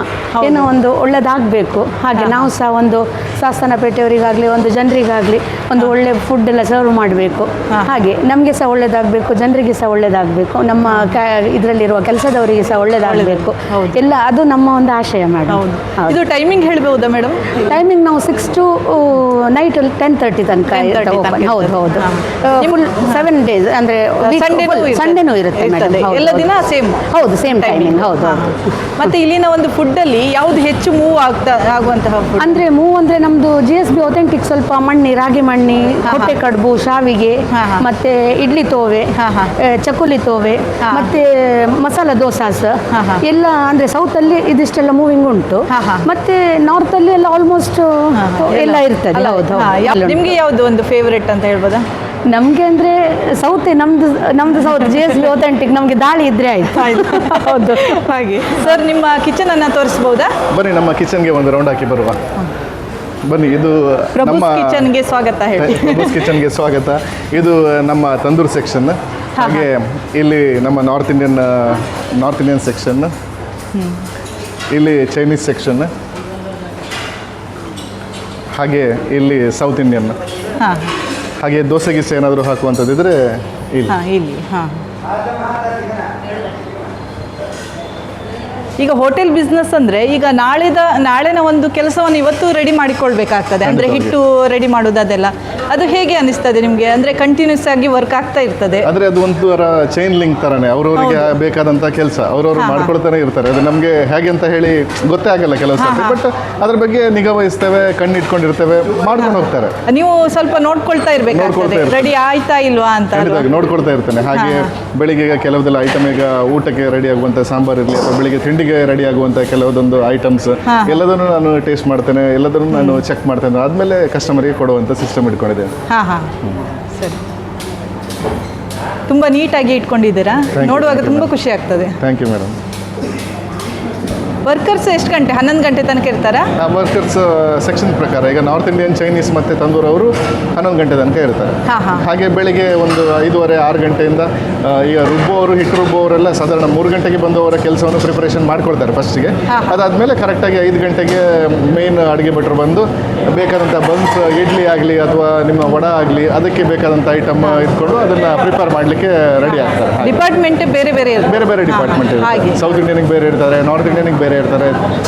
ಏನೋ ಒಂದು ಒಳ್ಳೆದಾಗಬೇಕು. ಹಾಗೆ ನಾವು ಸಹ ಒಂದು ಸಾಸನಪೇಟೆಯವರಿಗಾಗಲಿ ಒಂದು ಜನರಿಗಾಗಲಿ ಒಂದು ಒಳ್ಳೆ ಫುಡ್ ಎಲ್ಲ ಸರ್ವ್ ಮಾಡಬೇಕು. ಹಾಗೆ ನಮಗೆ ಸಹ ಒಳ್ಳೆದಾಗಬೇಕು, ಜನರಿಗೆ ಸಹ ಒಳ್ಳೆದಾಗಬೇಕು, ನಮ್ಮ ಇದರಲ್ಲಿರುವ ಕೆಲಸದವರಿಗೆ ಸಹ ಒಳ್ಳೆದಾಗಬೇಕು. ಎಲ್ಲ ಅದು ನಮ್ಮ ಒಂದು ಆಶಯ ಮೇಡಮ್. ಇದು ಟೈಮಿಂಗ್ ಹೇಳ್ಬೋದಾ ಮೇಡಮ್? ಟೈಮಿಂಗ್ ನಾವು 6 to ನೈಟ್ 10:30 ತನಕ. ಹೌದು ಹೌದು. Full 7 days. ಅಂದರೆ ಸಂಡೇನೂ ಇರುತ್ತೆ ಮೇಡಮ್. ಎಲ್ಲ ದಿನ ಸೇಮ್? ಹೌದು, ಸೇಮ್ ಟೈಮಿಂಗ್. ಹೌದು. ಮತ್ತೆ ಇಲ್ಲಿನ ಒಂದು ಫುಡ್ ಅಲ್ಲಿ ಯಾವ್ದು ಯಾವುದು ಹೆಚ್ಚು ಮೂವ್ ಆಗುವಂತಹ food? ಅಂದ್ರೆ ಮೂವ್ ಅಂದ್ರೆ ನಮ್ದು GSB ಅಥೆಂಟಿಕ್ ಸ್ವಲ್ಪ ಮಣ್ಣಿ, ರಾಗಿ ಮಣ್ಣಿ, ಹೊಟ್ಟೆ ಕಡುಬು, ಶಾವಿಗೆ, ಮತ್ತೆ ಇಡ್ಲಿ ತೋವೆ, ಚಕ್ಕುಲಿ ತೋವೆ, ಮತ್ತೆ ಮಸಾಲ ದೋಸಾಸ್ ಎಲ್ಲ ಅಂದ್ರೆ ಸೌತ್ ಅಲ್ಲಿ ಇದಿಷ್ಟೆಲ್ಲ ಮೂವಿಂಗ್ ಉಂಟು. ಮತ್ತೆ ನಾರ್ತ್ ಅಲ್ಲಿ ಎಲ್ಲ ಆಲ್ಮೋಸ್ಟ್ ಎಲ್ಲ ಇರ್ತದೆ. ನಿಮ್ಗೆ ಯಾವುದು ಒಂದು ಫೇವರೇಟ್ ಅಂತ ಹೇಳ್ಬೋದಾ? ನಮ್ಗೆ ಅಂದ್ರೆ ಸೌತೆ, ನಮ್ದು ಸೌತ್ GSB ಅಥೆಂಟಿಕ್, ನಮ್ಗೆ ದಾಳಿ ಇದ್ರೆ ಆಯ್ತು. ಹೌದು, ಹಾಗೆ. ಸರ್, ನಿಮ್ಮ ಕಿಚನ್ ಅನ್ನ ತೋರಿಸಬಹುದಾ? ಬನ್ನಿ ನಮ್ಮ ಕಿಚನ್ಗೆ ಒಂದು ರೌಂಡ್ ಹಾಕಿ ಬರುವ. ಬನ್ನಿ, ಇದು ಪ್ರಭುಸ್ ಕಿಚನ್ಗೆ ಸ್ವಾಗತ ಹೇಳಿ. ಪ್ರಭುಸ್ ಕಿಚನ್ಗೆ ಸ್ವಾಗತ. ಇದು ನಮ್ಮ ತಂದೂರ್ ಸೆಕ್ಷನ್. ಹಾಗೆ ಇಲ್ಲಿ ನಮ್ಮ ನಾರ್ತ್ ಇಂಡಿಯನ್ ಸೆಕ್ಷನ್, ಇಲ್ಲಿ ಚೈನೀಸ್ ಸೆಕ್ಷನ್, ಹಾಗೆ ಇಲ್ಲಿ ಸೌತ್ ಇಂಡಿಯನ್. ಹಾಗೆ ದೋಸೆ ಗೀಸೆ ಏನಾದರೂ ಹಾಕುವಂಥದ್ದಿದ್ರೆ ಇಲ್ಲಿ. ಇಲ್ಲಿ ಈಗ ಹೋಟೆಲ್ ಬಿಸ್ನೆಸ್ ಅಂದ್ರೆ ಈಗ ನಾಳೆನ ಒಂದು ಕೆಲಸವನ್ನು ಇವತ್ತು ರೆಡಿ ಮಾಡಿಕೊಳ್ಬೇಕಾಗ್ತದೆ. ಅಂದ್ರೆ ಹಿಟ್ಟು ರೆಡಿ ಮಾಡೋದು ಅದೆಲ್ಲ, ಅದು ಹೇಗೆ ಅನಿಸ್ತದೆ ನಿಮ್ಗೆ? ಅಂದ್ರೆ ಕಂಟಿನ್ಯೂಸ್ ಆಗಿ ವರ್ಕ್ ಆಗ್ತಾ ಇರ್ತದೆ. ಆದ್ರೆ ಅದು ಒಂಥರ ಚೈನ್ ಲಿಂಕ್ ತರನೇ, ಅವ್ರವ್ರಿಗೆ ಬೇಕಾದಂತ ಕೆಲಸ ಅವ್ರವ್ರು ಮಾಡ್ಕೊಳ್ತಾನೆ ಇರ್ತಾರೆ. ಅದು ನಮ್ಗೆ ಹೇಗೆ ಅಂತ ಹೇಳಿ ಗೊತ್ತೇ ಆಗಲ್ಲ ಕೆಲವು ಸರ್ತಿ, ಬಟ್ ಅದ್ರ ಬಗ್ಗೆ ನಿಗಾ ವಹಿಸ್ತೇವೆ, ಕಣ್ಣಿಟ್ಕೊಂಡಿರ್ತೇವೆ, ಮಾಡ್ಕೊಂಡು ಹೋಗ್ತಾರೆ. ನೀವು ಸ್ವಲ್ಪ ನೋಡ್ಕೊಳ್ತಾ ಇರ್ಬೇಕಾಗ್ತದೆ, ರೆಡಿ ಆಯ್ತಾ ಇಲ್ವಾ ಅಂತ. ನೋಡ್ಕೊಳ್ತಾ ಇರ್ತೇನೆ. ಹಾಗೆ ಬೆಳಿಗ್ಗೆ ಕೆಲವುದೆಲ್ಲ ಐಟಮ್, ಈಗ ಊಟಕ್ಕೆ ರೆಡಿ ಆಗುವಂತ ಸಾಂಬಾರ್ ಇರಲಿ ಅಥವಾ ಬೆಳಿಗ್ಗೆ ತಿಂಡಿಗೆ ರೆಡಿ ಆಗುವಂತ ಕೆಲವೊಂದು ಐಟಮ್ಸ್ ಎಲ್ಲದನ್ನು ನಾನು ಟೇಸ್ಟ್ ಮಾಡ್ತೇನೆ, ಎಲ್ಲದನ್ನು ನಾನು ಚೆಕ್ ಮಾಡ್ತೇನೆ. ಆದ್ಮೇಲೆ ಕಸ್ಟಮರ್ಗೆ ಕೊಡುವಂತ ಸಿಸ್ಟಮ್ ಇಟ್ಕೊಂಡಿದ್ದೇನೆ. ಸರಿ, ತುಂಬಾ ನೀಟಾಗಿ ಇಟ್ಕೊಂಡಿದ್ದೀರಾ, ನೋಡುವಾಗ ತುಂಬಾ ಖುಷಿ ಆಗ್ತದೆ. Thank you madam. ವರ್ಕರ್ಸ್ ಎಷ್ಟು ಗಂಟೆ? 11 ಗಂಟೆ ತನಕ ಇರ್ತಾರಾ? ವರ್ಕರ್ಸ್ ಸೆಕ್ಷನ್ ಪ್ರಕಾರ ಈಗ ನಾರ್ತ್ ಇಂಡಿಯನ್, ಚೈನೀಸ್ ಮತ್ತು ತಂದೂರ್ ಅವರು 11 ಗಂಟೆ ತನಕ ಇರ್ತಾರೆ. ಹಾಗೆ ಬೆಳಿಗ್ಗೆ ಒಂದು 5:30, 6 ಗಂಟೆಯಿಂದ ಈಗ ಹಿಟ್ಟು ರುಬ್ಬುವವರೆಲ್ಲ ಸಾಧಾರಣ 3 ಗಂಟೆಗೆ ಬಂದವರ ಕೆಲಸವನ್ನು ಪ್ರಿಪರೇಷನ್ ಮಾಡ್ಕೊಳ್ತಾರೆ ಫಸ್ಟಿಗೆ. ಅದಾದಮೇಲೆ ಕರೆಕ್ಟಾಗಿ 5 ಗಂಟೆಗೆ ಮೇನ್ ಅಡುಗೆ ಭಟ್ರು ಬಂದು ಬೇಕಾದಂಥ ಬನ್ಸ್, ಇಡ್ಲಿ ಆಗಲಿ ಅಥವಾ ನಿಮ್ಮ ವಡ ಆಗಲಿ, ಅದಕ್ಕೆ ಬೇಕಾದಂಥ ಐಟಮ್ ಇಟ್ಕೊಂಡು ಅದನ್ನು ಪ್ರಿಪೇರ್ ಮಾಡಲಿಕ್ಕೆ ರೆಡಿ ಆಗ್ತಾರೆ. ಡಿಪಾರ್ಟ್ಮೆಂಟ್ ಬೇರೆ ಬೇರೆ ಡಿಪಾರ್ಟ್ಮೆಂಟ್ ಇರುತ್ತೆ. ಸೌತ್ ಇಂಡಿಯನ್ಗೆ ಬೇರೆ ಇರ್ತಾರೆ, ನಾರ್ತ್ ಇಂಡಿಯನ್ಗೆ ಬೇರೆ ಇರ್ತಾರೆ,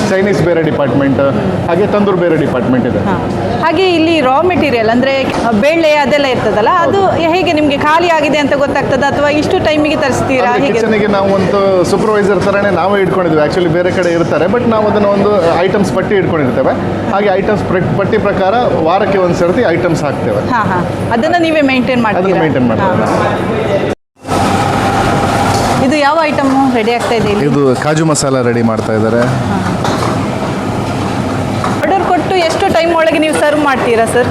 ಚೈನೀಸ್ ಬೇರೆ ಡಿಪಾರ್ಟ್ಮೆಂಟ್, ಹಾಗೆ ತಂದೂರ್ ಬೇರೆ ಡಿಪಾರ್ಟ್ಮೆಂಟ್ ಇದೆ. ಹಾಗೆ ಇಲ್ಲಿ ರಾ ಮೆಟೀರಿಯಲ್ ಅಂದ್ರೆ ಬೇಳೆ ಅದೆಲ್ಲ ಇರ್ತದಲ್ಲ, ಅದು ಹೇಗೆ ನಿಮ್ಗೆ ಖಾಲಿ ಆಗಿದೆ ಅಂತ ಗೊತ್ತಾಗ್ತದ ಅಥವಾ ಇಷ್ಟು ಟೈಮಿಗೆ ತರಿಸ್ತೀರಾ? ಕಿಚನ್ಗೆ ನಾವು ಒಂದು ಸೂಪರ್ವೈಸರ್ ತರನೇ ನಾವೇ ಇಟ್ಕೊಂಡಿದ್ವಿ. ಆಕ್ಚುಲಿ ಬೇರೆ ಕಡೆ ಇರ್ತಾರೆ, ಬಟ್ ನಾವು ಅದನ್ನು ಒಂದು ಐಟಮ್ಸ್ ಪಟ್ಟಿ ಇಟ್ಕೊಂಡಿರ್ತೇವೆ. ಹಾಗೆ ಐಟಮ್ಸ್ ಪಟ್ಟಿ ಪ್ರಕಾರ ವಾರಕ್ಕೆ ಒಂದು ಸರ್ತಿ ಐಟಮ್ಸ್ ಹಾಕ್ತೇವೆ. ಅದನ್ನ ನೀವೇ ಮೇಂಟೈನ್ ಮಾಡ್ತೀರಾ? ಮೇಂಟೈನ್ ಮಾಡ್ತೇವೆ. ಇದು ಯಾವ ಐಟಮ್ ರೆಡಿ ಆಗ್ತಾ ಇದೆ? ಇದು ಕಾಜು ಮಸಾಲ ರೆಡಿ ಮಾಡ್ತಾ ಇದ್ದಾರೆ. ಆರ್ಡರ್ ಕೊಟ್ಟು ಎಷ್ಟು ಟೈಮ್ ಒಳಗೆ ನೀವು ಸರ್ವ್ ಮಾಡ್ತೀರಾ ಸರ್?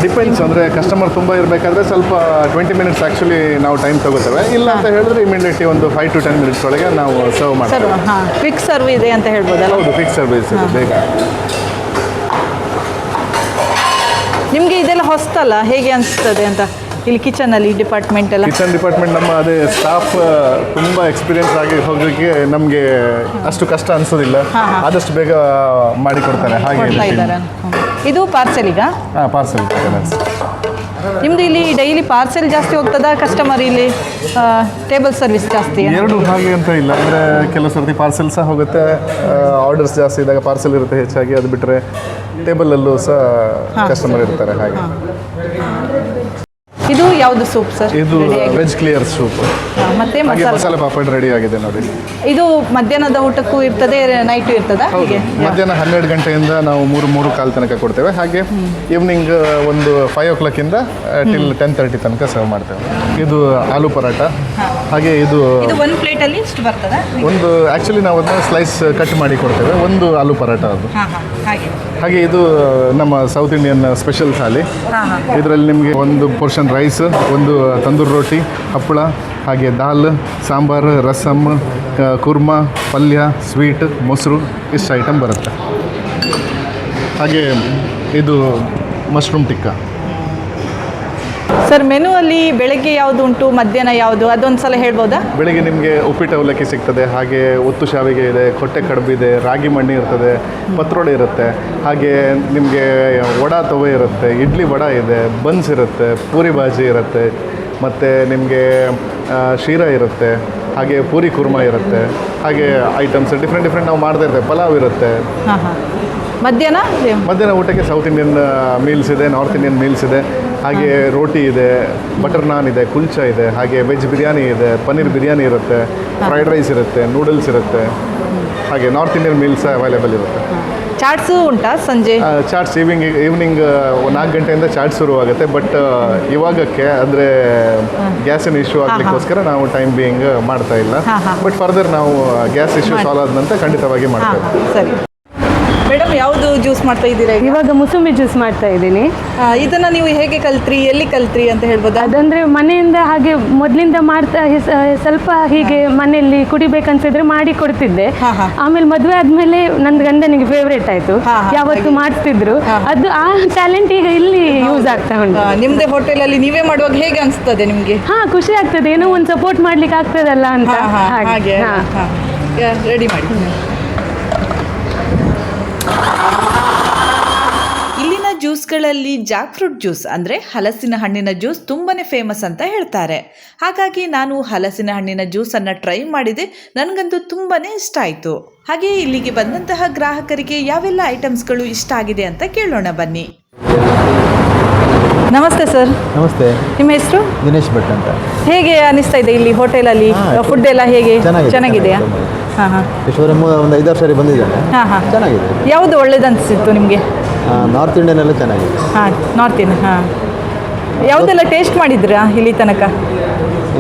ಡಿಪೆಂಡ್ಸ್. ಅಂದರೆ ಕಸ್ಟಮರ್ ತುಂಬ ಇರಬೇಕಾದ್ರೆ ಸ್ವಲ್ಪ 20 ಮಿನಿಟ್ಸ್ ಆ್ಯಕ್ಚುಲಿ ನಾವು ಟೈಮ್ ತಗೋತೇವೆ. ಇಲ್ಲ ಅಂತ ಹೇಳಿದ್ರೆ ಇಮಿಡಿಯೇಟ್ಲಿ ಒಂದು 5 to 10 ಮಿನಿಟ್ಸ್ ಒಳಗೆ ನಾವು ಸರ್ವ್ ಮಾಡ್ತೇವೆ. ಕ್ವಿಕ್ ಸರ್ವ್ ಇದೆ ಅಂತ ಹೇಳ್ಬೋದಲ್ಲ? ಹೌದು, ಕ್ವಿಕ್ ಸರ್ವಿಸ್ ಇದೆ, ಬೇಗ. ನಿಮಗೆ ಇದೆಲ್ಲ ಹೊಸ್ತಲ್ಲ, ಹೇಗೆ ಅನಿಸ್ತದೆ ಅಂತ ಇಲ್ಲಿ ಕಿಚನಲ್ಲಿ ಡಿಪಾರ್ಟ್ಮೆಂಟ್ ಎಲ್ಲ? ಕಿಚನ್ ಡಿಪಾರ್ಟ್ಮೆಂಟ್ ನಮ್ಮ ಅದೇ ಸ್ಟಾಫ್ ತುಂಬ ಎಕ್ಸ್ಪೀರಿಯನ್ಸ್ ಆಗಿ ಹೋಗಲಿಕ್ಕೆ ನಮಗೆ ಅಷ್ಟು ಕಷ್ಟ ಅನಿಸೋದಿಲ್ಲ, ಆದಷ್ಟು ಬೇಗ ಮಾಡಿಕೊಡ್ತಾರೆ. ಹಾಗೆ ಇದು ಪಾರ್ಸೆಲಿಗ? ಪಾರ್ಸೆಲ್. ನಿಮ್ದು ಇಲ್ಲಿ ಡೈಲಿ ಪಾರ್ಸೆಲ್ ಜಾಸ್ತಿ ಹೋಗ್ತದಾ, ಕಸ್ಟಮರ್ ಇಲ್ಲಿ ಟೇಬಲ್ ಸರ್ವಿಸ್ ಜಾಸ್ತಿ? ಎರಡು ಹಾಗೆ ಅಂತ ಇಲ್ಲ. ಅಂದರೆ ಕೆಲವು ಸರ್ತಿ ಪಾರ್ಸೆಲ್ ಸಹ ಹೋಗುತ್ತೆ, ಆರ್ಡರ್ಸ್ ಜಾಸ್ತಿ ಇದ್ದಾಗ ಪಾರ್ಸೆಲ್ ಇರುತ್ತೆ ಹೆಚ್ಚಾಗಿ. ಅದು ಬಿಟ್ಟರೆ ಟೇಬಲಲ್ಲೂ ಸಹ ಕಸ್ಟಮರ್ ಇರ್ತಾರೆ. ಹಾಗೆ ಇದು ಯಾವುದು ಸೂಪ್ ಸರ್? ಇದು ವೆಜ್ ಕ್ಲಿಯರ್ ಸೂಪ್. ಮತ್ತೆ ಮಸಾಲೆ ಪಾಪಡ್ ರೆಡಿ ಆಗಿದೆ ನೋಡಿ. ಇದು ಮಧ್ಯಾಹ್ನದ ಊಟಕ್ಕೂ ಇರ್ತದೆ, ನೈಟು ಇರ್ತದ? ಹೌದು, ಮಧ್ಯಾಹ್ನ 12 ಗಂಟೆಯಿಂದ ನಾವು 3 ತನಕ ಕೊಡ್ತೇವೆ. ಹಾಗೆ ಈವ್ನಿಂಗ್ ಒಂದು 5 o'clock ಇಂದ ಟಿಲ್ 10:30 ತನಕ ಸರ್ವ್ ಮಾಡ್ತೇವೆ. ಇದು ಆಲೂ ಪರಾಟ. ಹಾಗೆ ಇದು ಒಂದು ಪ್ಲೇಟಲ್ಲಿ ಇಷ್ಟು ಬರ್ತದೆ. ಒಂದು ಆ್ಯಕ್ಚುಲಿ ನಾವು ಅದನ್ನ ಸ್ಲೈಸ್ ಕಟ್ ಮಾಡಿ ಕೊಡ್ತೇವೆ, ಒಂದು ಆಲೂ ಪರಾಟ ಅದು. ಹಾಗೆ ಇದು ನಮ್ಮ ಸೌತ್ ಇಂಡಿಯನ್ ಸ್ಪೆಷಲ್ ಥಾಲಿ. ಇದರಲ್ಲಿ ನಿಮಗೆ ಒಂದು ಪೋರ್ಷನ್ ರೈಸ್, ಒಂದು ತಂದೂರ್ ರೋಟಿ, ಹಪ್ಪಳ, ಹಾಗೆ ದಾಲ್, ಸಾಂಬಾರು, ರಸಮ್, ಕುರ್ಮಾ, ಪಲ್ಯ, ಸ್ವೀಟ್, ಮೊಸರು, ಇಷ್ಟು ಐಟಮ್ ಬರುತ್ತೆ. ಹಾಗೆ ಇದು ಮಶ್ರೂಮ್ ಟಿಕ್ಕಾ. ಸರ್, ಮೆನು ಅಲ್ಲಿ ಬೆಳಗ್ಗೆ ಯಾವುದು ಉಂಟು, ಮಧ್ಯಾಹ್ನ ಯಾವುದು, ಅದೊಂದು ಸಲ ಹೇಳ್ಬೋದಾ? ಬೆಳಗ್ಗೆ ನಿಮಗೆ ಉಪ್ಪಿಟ್ಟು ಅವಲಕ್ಕಿ ಸಿಗ್ತದೆ, ಹಾಗೆ ಒತ್ತು ಶಾವಿಗೆ ಇದೆ, ಕೊಟ್ಟೆ ಕಡುಬು ಇದೆ, ರಾಗಿ ಮಣ್ಣಿ ಇರ್ತದೆ, ಪತ್ರೊಡೆ ಇರುತ್ತೆ, ಹಾಗೆ ನಿಮಗೆ ವಡ ತವೆ ಇರುತ್ತೆ, ಇಡ್ಲಿ ವಡ ಇದೆ, ಬನ್ಸ್ ಇರುತ್ತೆ, ಪೂರಿ ಭಾಜಿ ಇರುತ್ತೆ, ಮತ್ತು ನಿಮಗೆ ಶೀರಾ ಇರುತ್ತೆ, ಹಾಗೆ ಪೂರಿ ಕುರ್ಮಾ ಇರುತ್ತೆ. ಹಾಗೆ ಐಟಮ್ಸ್ ಡಿಫ್ರೆಂಟ್ ನಾವು ಮಾಡ್ತಾ ಇರ್ತೇವೆ. ಪಲಾವ್ ಇರುತ್ತೆ. ಮಧ್ಯಾಹ್ನ ಊಟಕ್ಕೆ ಸೌತ್ ಇಂಡಿಯನ್ ಮೀಲ್ಸ್ ಇದೆ, ನಾರ್ತ್ ಇಂಡಿಯನ್ ಮೀಲ್ಸ್ ಇದೆ, ಹಾಗೆ ರೋಟಿ ಇದೆ, ಬಟರ್ ನಾನ್ ಇದೆ, ಕುಲ್ಚಾ ಇದೆ, ಹಾಗೆ ವೆಜ್ ಬಿರಿಯಾನಿ ಇದೆ, ಪನ್ನೀರ್ ಬಿರಿಯಾನಿ ಇರುತ್ತೆ, ಫ್ರೈಡ್ ರೈಸ್ ಇರುತ್ತೆ, ನೂಡಲ್ಸ್ ಇರುತ್ತೆ. ಹಾಗೆ ನಾರ್ತ್ ಇಂಡಿಯನ್ ಮೀಲ್ಸ್ ಅವೈಲೇಬಲ್ ಇರುತ್ತೆ. ಚಾಟ್ಸು ಉಂಟಾ ಸಂಜೆ? ಚಾಟ್ಸ್ ಈವ್ನಿಂಗ್ 4 ಗಂಟೆಯಿಂದ ಚಾಟ್ ಶುರುವಾಗುತ್ತೆ. ಬಟ್ ಇವಾಗಕ್ಕೆ ಅಂದರೆ ಗ್ಯಾಸಿನ ಇಶ್ಯೂ ಆಗಲಿಕ್ಕೋಸ್ಕರ ನಾವು ಟೈಮ್ ಬೀಯಿಂಗ್ ಮಾಡ್ತಾ ಇಲ್ಲ. ಬಟ್ ಫರ್ದರ್ ನಾವು ಗ್ಯಾಸ್ ಇಶ್ಯೂ ಸಾಲ್ವ್ ಆದ ನಂತರ ಖಂಡಿತವಾಗಿ ಮಾಡ್ತೇವೆ. ಸರಿ ಮೇಡಮ್, ಯಾವುದು ಜ್ಯೂಸ್ ಮಾಡ್ತಾ ಇದ್ದೀರಾ ಈಗ? ಇವಾಗ ಮೂಸಂಬಿ ಜ್ಯೂಸ್ ಮಾಡ್ತಾ ಇದ್ದೀನಿ. ಇದನ್ನು ನೀವು ಹೇಗೆ ಕಲ್ತ್ರಿ, ಎಲ್ಲಿ ಕಲ್ತ್ರಿ ಅಂತ ಹೇಳ್ಬೋದಾ? ಅದಂದ್ರೆ ಮನೆಯಿಂದ ಹಾಗೆ ಮೊದಲಿಂದ ಮಾಡ್ತಾ ಸ್ವಲ್ಪ ಹೀಗೆ ಮನೆಯಲ್ಲಿ ಕುಡಿಬೇಕನ್ಸಿದ್ರೆ ಮಾಡಿ ಕೊಡ್ತಿದ್ದೆ. ಆಮೇಲೆ ಮದುವೆ ಆದ್ಮೇಲೆ ನನ್ನ ಗಂಡನಿಗೆ ಫೇವ್ರೇಟ್ ಆಯ್ತು, ಯಾವತ್ತು ಮಾಡಿಸ್ತಿದ್ರು. ಅದು ಆ ಟ್ಯಾಲೆಂಟ್ ಈಗ ಇಲ್ಲಿ ಯೂಸ್ ಆಗ್ತಾ ಉಂಟು. ನಿಮ್ದೇ ಹೋಟೆಲಲ್ಲಿ ನೀವೇ ಮಾಡುವಾಗ ಹೇಗೆ ಅನಿಸ್ತದೆ ನಿಮಗೆ? ಖುಷಿ ಆಗ್ತದೆ, ಏನೋ ಒಂದು ಸಪೋರ್ಟ್ ಮಾಡ್ಲಿಕ್ಕೆ ಆಗ್ತದಲ್ಲ ಅಂತ. ಹಾಗೆ ರೆಡಿ ಮಾಡಿ. ಇಲ್ಲಿನ ಜ್ಯೂಸ್ಗಳಲ್ಲಿ ಜಾಕ್ ಫ್ರೂಟ್ ಜ್ಯೂಸ್ ಅಂದರೆ ಹಲಸಿನ ಹಣ್ಣಿನ ಜ್ಯೂಸ್ ತುಂಬಾ ಫೇಮಸ್ ಅಂತ ಹೇಳ್ತಾರೆ. ಹಾಗಾಗಿ ನಾನು ಹಲಸಿನ ಹಣ್ಣಿನ ಜ್ಯೂಸನ್ನು ಟ್ರೈ ಮಾಡಿದೆ. ನನಗಂತೂ ತುಂಬಾ ಇಷ್ಟ ಆಯಿತು. ಹಾಗೆ ಇಲ್ಲಿಗೆ ಬಂದಂತಹ ಗ್ರಾಹಕರಿಗೆ ಯಾವೆಲ್ಲ ಐಟಮ್ಸ್ಗಳು ಇಷ್ಟ ಆಗಿದೆ ಅಂತ ಕೇಳೋಣ ಬನ್ನಿ. ನಮಸ್ತೆ ಸರ್. ನಮಸ್ತೆ. ನಿಮ್ಮ ಹೆಸರು? ದಿನೇಶ್ ಭಟ್ ಅಂತ. ಹೇಗೆ ಅನಿಸ್ತಾ ಇದೆ ಇಲ್ಲಿ ಹೋಟೆಲಲ್ಲಿ ಫುಡ್ ಎಲ್ಲ ಹೇಗೆ? ಚೆನ್ನಾಗಿದೆಯಾ? ಈಶ್ವರ ಒಂದು 5-6 ಸಾರಿ ಬಂದಿದ್ದೇನೆ. ಚೆನ್ನಾಗಿದೆ. ಯಾವುದು ಒಳ್ಳೇದು ಅನಿಸಿತ್ತು ನಿಮಗೆ? ನಾರ್ತ್ ಇಂಡಿಯನ್ ಎಲ್ಲ ಚೆನ್ನಾಗಿದೆ. North Indian. ಯಾವುದೆಲ್ಲ ಟೇಸ್ಟ್ ಮಾಡಿದ್ರಾ ಇಲ್ಲಿ ತನಕ?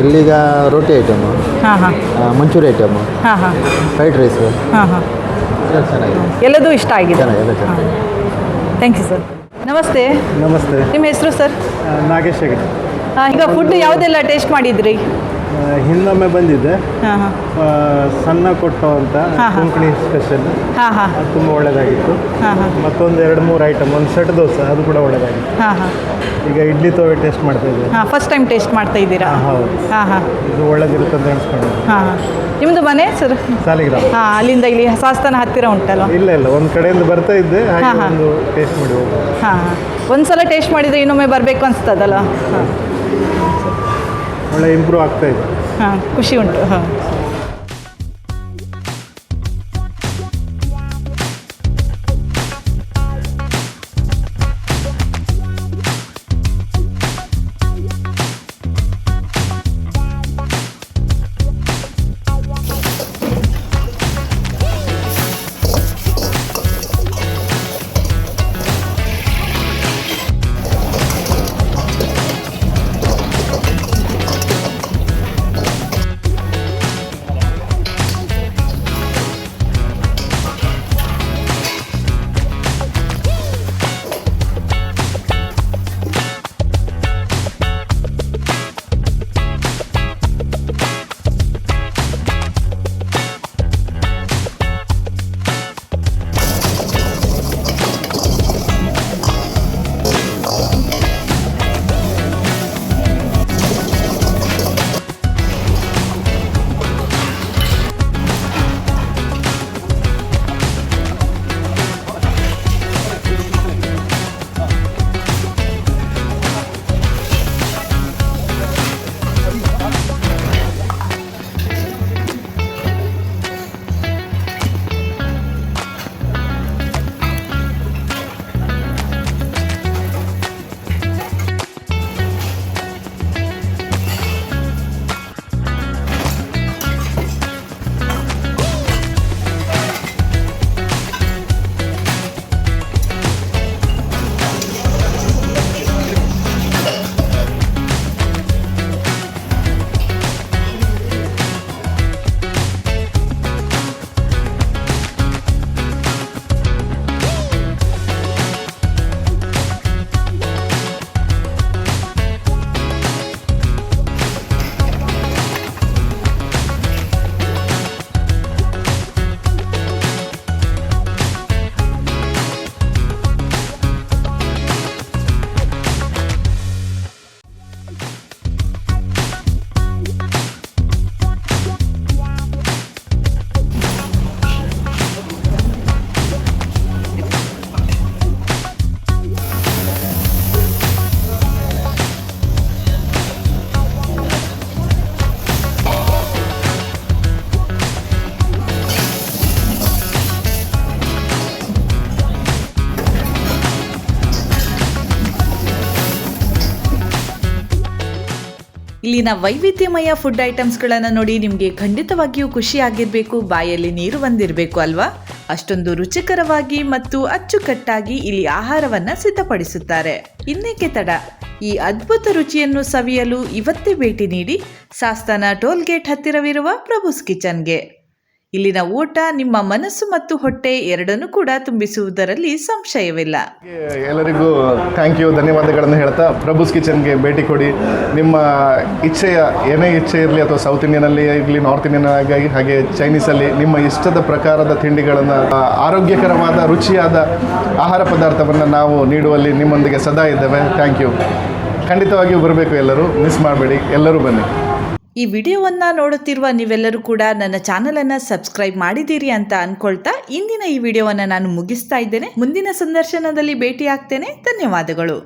ಇಲ್ಲಿಗ ರೋಟಿ item, manchuri item, fried rice, ಎಲ್ಲ ಚೆನ್ನಾಗಿದೆ. ಎಲ್ಲದೂ ಇಷ್ಟ ಆಗಿದೆ. ಚೆನ್ನಾಗಿದೆ, ಚೆನ್ನಾಗಿದೆ. Thank you sir. ನಮಸ್ತೆ. ನಮಸ್ತೆ. ನಿಮ್ಮ ಹೆಸರು ಸರ್? ನಾಗೇಶ್ ಹೆಗಡೆ. ಈಗ ಫುಡ್ ಯಾವುದೆಲ್ಲ ಟೇಸ್ಟ್ ಮಾಡಿದ್ರಿ? ಹಿಂದೊಮ್ಮೆ ಬಂದಿದ್ದೆ, ಸಣ್ಣ ಕೊಟ್ಟು ಅಂತ ಕೊಂಕಣಿ ಸ್ಪೆಷಲ್, ಅದು ತುಂಬ ಒಳ್ಳೆಯದಾಗಿತ್ತು. ಮತ್ತೊಂದು 2-3 ಐಟಮ್, ಒಂದು ಸೆಟ್ ದೋಸೆ, ಅದು ಕೂಡ ಒಳ್ಳೆಯದಾಗಿತ್ತು. ಈಗ ಇಡ್ಲಿ ತೋವೆ ಟೇಸ್ಟ್ ಮಾಡ್ತಾ ಇದ್ದೀವಿ. ಫಸ್ಟ್ ಟೈಮ್ ಟೇಸ್ಟ್ ಮಾಡ್ತಾ ಇದ್ದೀರಾ? ಹೌದು. ಇದು ಒಳ್ಳೆದಿರುತ್ತೆ ಅಂತ ಅನಿಸ್ಕೊಂಡಿದ್ದೆ. ನಿಮ್ಮದು ಮನೆ ಸರ್? ಸಾಲಿಗ್ರಾಮ. ಅಲ್ಲಿಂದ ಇಲ್ಲಿ ಶಾಸ್ತಾನ ಹತ್ತಿರ ಉಂಟಲ್ಲ? ಇಲ್ಲ, ಒಂದು ಕಡೆಯಿಂದ ಬರ್ತಾ ಇದ್ದೆ, ಹಾಗೆ ಒಂದು ಟೇಸ್ಟ್ ಮಾಡಿ ಹೋಗ್ಬೋದು. ಒಂದ್ಸಲ ಟೇಸ್ಟ್ ಮಾಡಿದರೆ ಇನ್ನೊಮ್ಮೆ ಬರಬೇಕು ಅನಿಸ್ತದಲ್ಲ? ಒಳ್ಳೆ ಇಂಪ್ರೂವ್ ಆಗ್ತಾ ಇದೆ. ಖುಷಿ ಉಂಟು. ಇಲ್ಲಿನ ವೈವಿಧ್ಯಮಯ ಫುಡ್ ಐಟಮ್ಸ್ಗಳನ್ನು ನೋಡಿ ನಿಮಗೆ ಖಂಡಿತವಾಗಿಯೂ ಖುಷಿ ಆಗಿರಬೇಕು, ಬಾಯಲ್ಲಿ ನೀರು ಬಂದಿರಬೇಕು ಅಲ್ವಾ? ಅಷ್ಟೊಂದು ರುಚಿಕರವಾಗಿ ಮತ್ತು ಅಚ್ಚುಕಟ್ಟಾಗಿ ಇಲ್ಲಿ ಆಹಾರವನ್ನು ಸಿದ್ಧಪಡಿಸುತ್ತಾರೆ. ಇನ್ನೇಕೆ ತಡ, ಈ ಅದ್ಭುತ ರುಚಿಯನ್ನು ಸವಿಯಲು ಇವತ್ತೇ ಭೇಟಿ ನೀಡಿ ಸಾಸ್ತಾನ ಟೋಲ್ ಗೇಟ್ ಹತ್ತಿರವಿರುವ ಪ್ರಭುಸ್ ಕಿಚನ್ಗೆ. ಇಲ್ಲಿನ ಊಟ ನಿಮ್ಮ ಮನಸ್ಸು ಮತ್ತು ಹೊಟ್ಟೆ ಎರಡನ್ನೂ ಕೂಡ ತುಂಬಿಸುವುದರಲ್ಲಿ ಸಂಶಯವಿಲ್ಲ. ಎಲ್ಲರಿಗೂ ಥ್ಯಾಂಕ್ ಯು, ಧನ್ಯವಾದಗಳನ್ನು ಹೇಳ್ತಾ ಪ್ರಭುಸ್ ಕಿಚನ್ಗೆ ಭೇಟಿ ಕೊಡಿ. ನಿಮ್ಮ ಇಚ್ಛೆಯ ಏನೇ ಇಚ್ಛೆ ಇರಲಿ, ಅಥವಾ ಸೌತ್ ಇಂಡಿಯನಲ್ಲಿ ಇರಲಿ, ನಾರ್ತ್ ಇಂಡಿಯನ್ ಆಗಿ ಹಾಗೆ ಚೈನೀಸಲ್ಲಿ ನಿಮ್ಮ ಇಷ್ಟದ ಪ್ರಕಾರದ ತಿಂಡಿಗಳನ್ನು, ಆರೋಗ್ಯಕರವಾದ ರುಚಿಯಾದ ಆಹಾರ ಪದಾರ್ಥವನ್ನು ನಾವು ನೀಡುವಲ್ಲಿ ನಿಮ್ಮೊಂದಿಗೆ ಸದಾ ಇದ್ದೇವೆ. Thank you. ಖಂಡಿತವಾಗಿಯೂ ಬರಬೇಕು, ಎಲ್ಲರೂ ಮಿಸ್ ಮಾಡಬೇಡಿ, ಎಲ್ಲರೂ ಬನ್ನಿ. ಈ ವಿಡಿಯೋವನ್ನು ನೋಡುತ್ತಿರುವ ನೀವೆಲ್ಲರೂ ಕೂಡ ನನ್ನ ಚಾನಲನ್ನು ಸಬ್ಸ್ಕ್ರೈಬ್ ಮಾಡಿದ್ದೀರಿ ಅಂತ ಅನ್ಕೊಳ್ತಾ ಇಂದಿನ ಈ ವಿಡಿಯೋವನ್ನು ನಾನು ಮುಗಿಸ್ತಾ ಇದ್ದೇನೆ. ಮುಂದಿನ ಸಂದರ್ಶನದಲ್ಲಿ ಭೇಟಿ ಆಗ್ತೇನೆ. ಧನ್ಯವಾದಗಳು.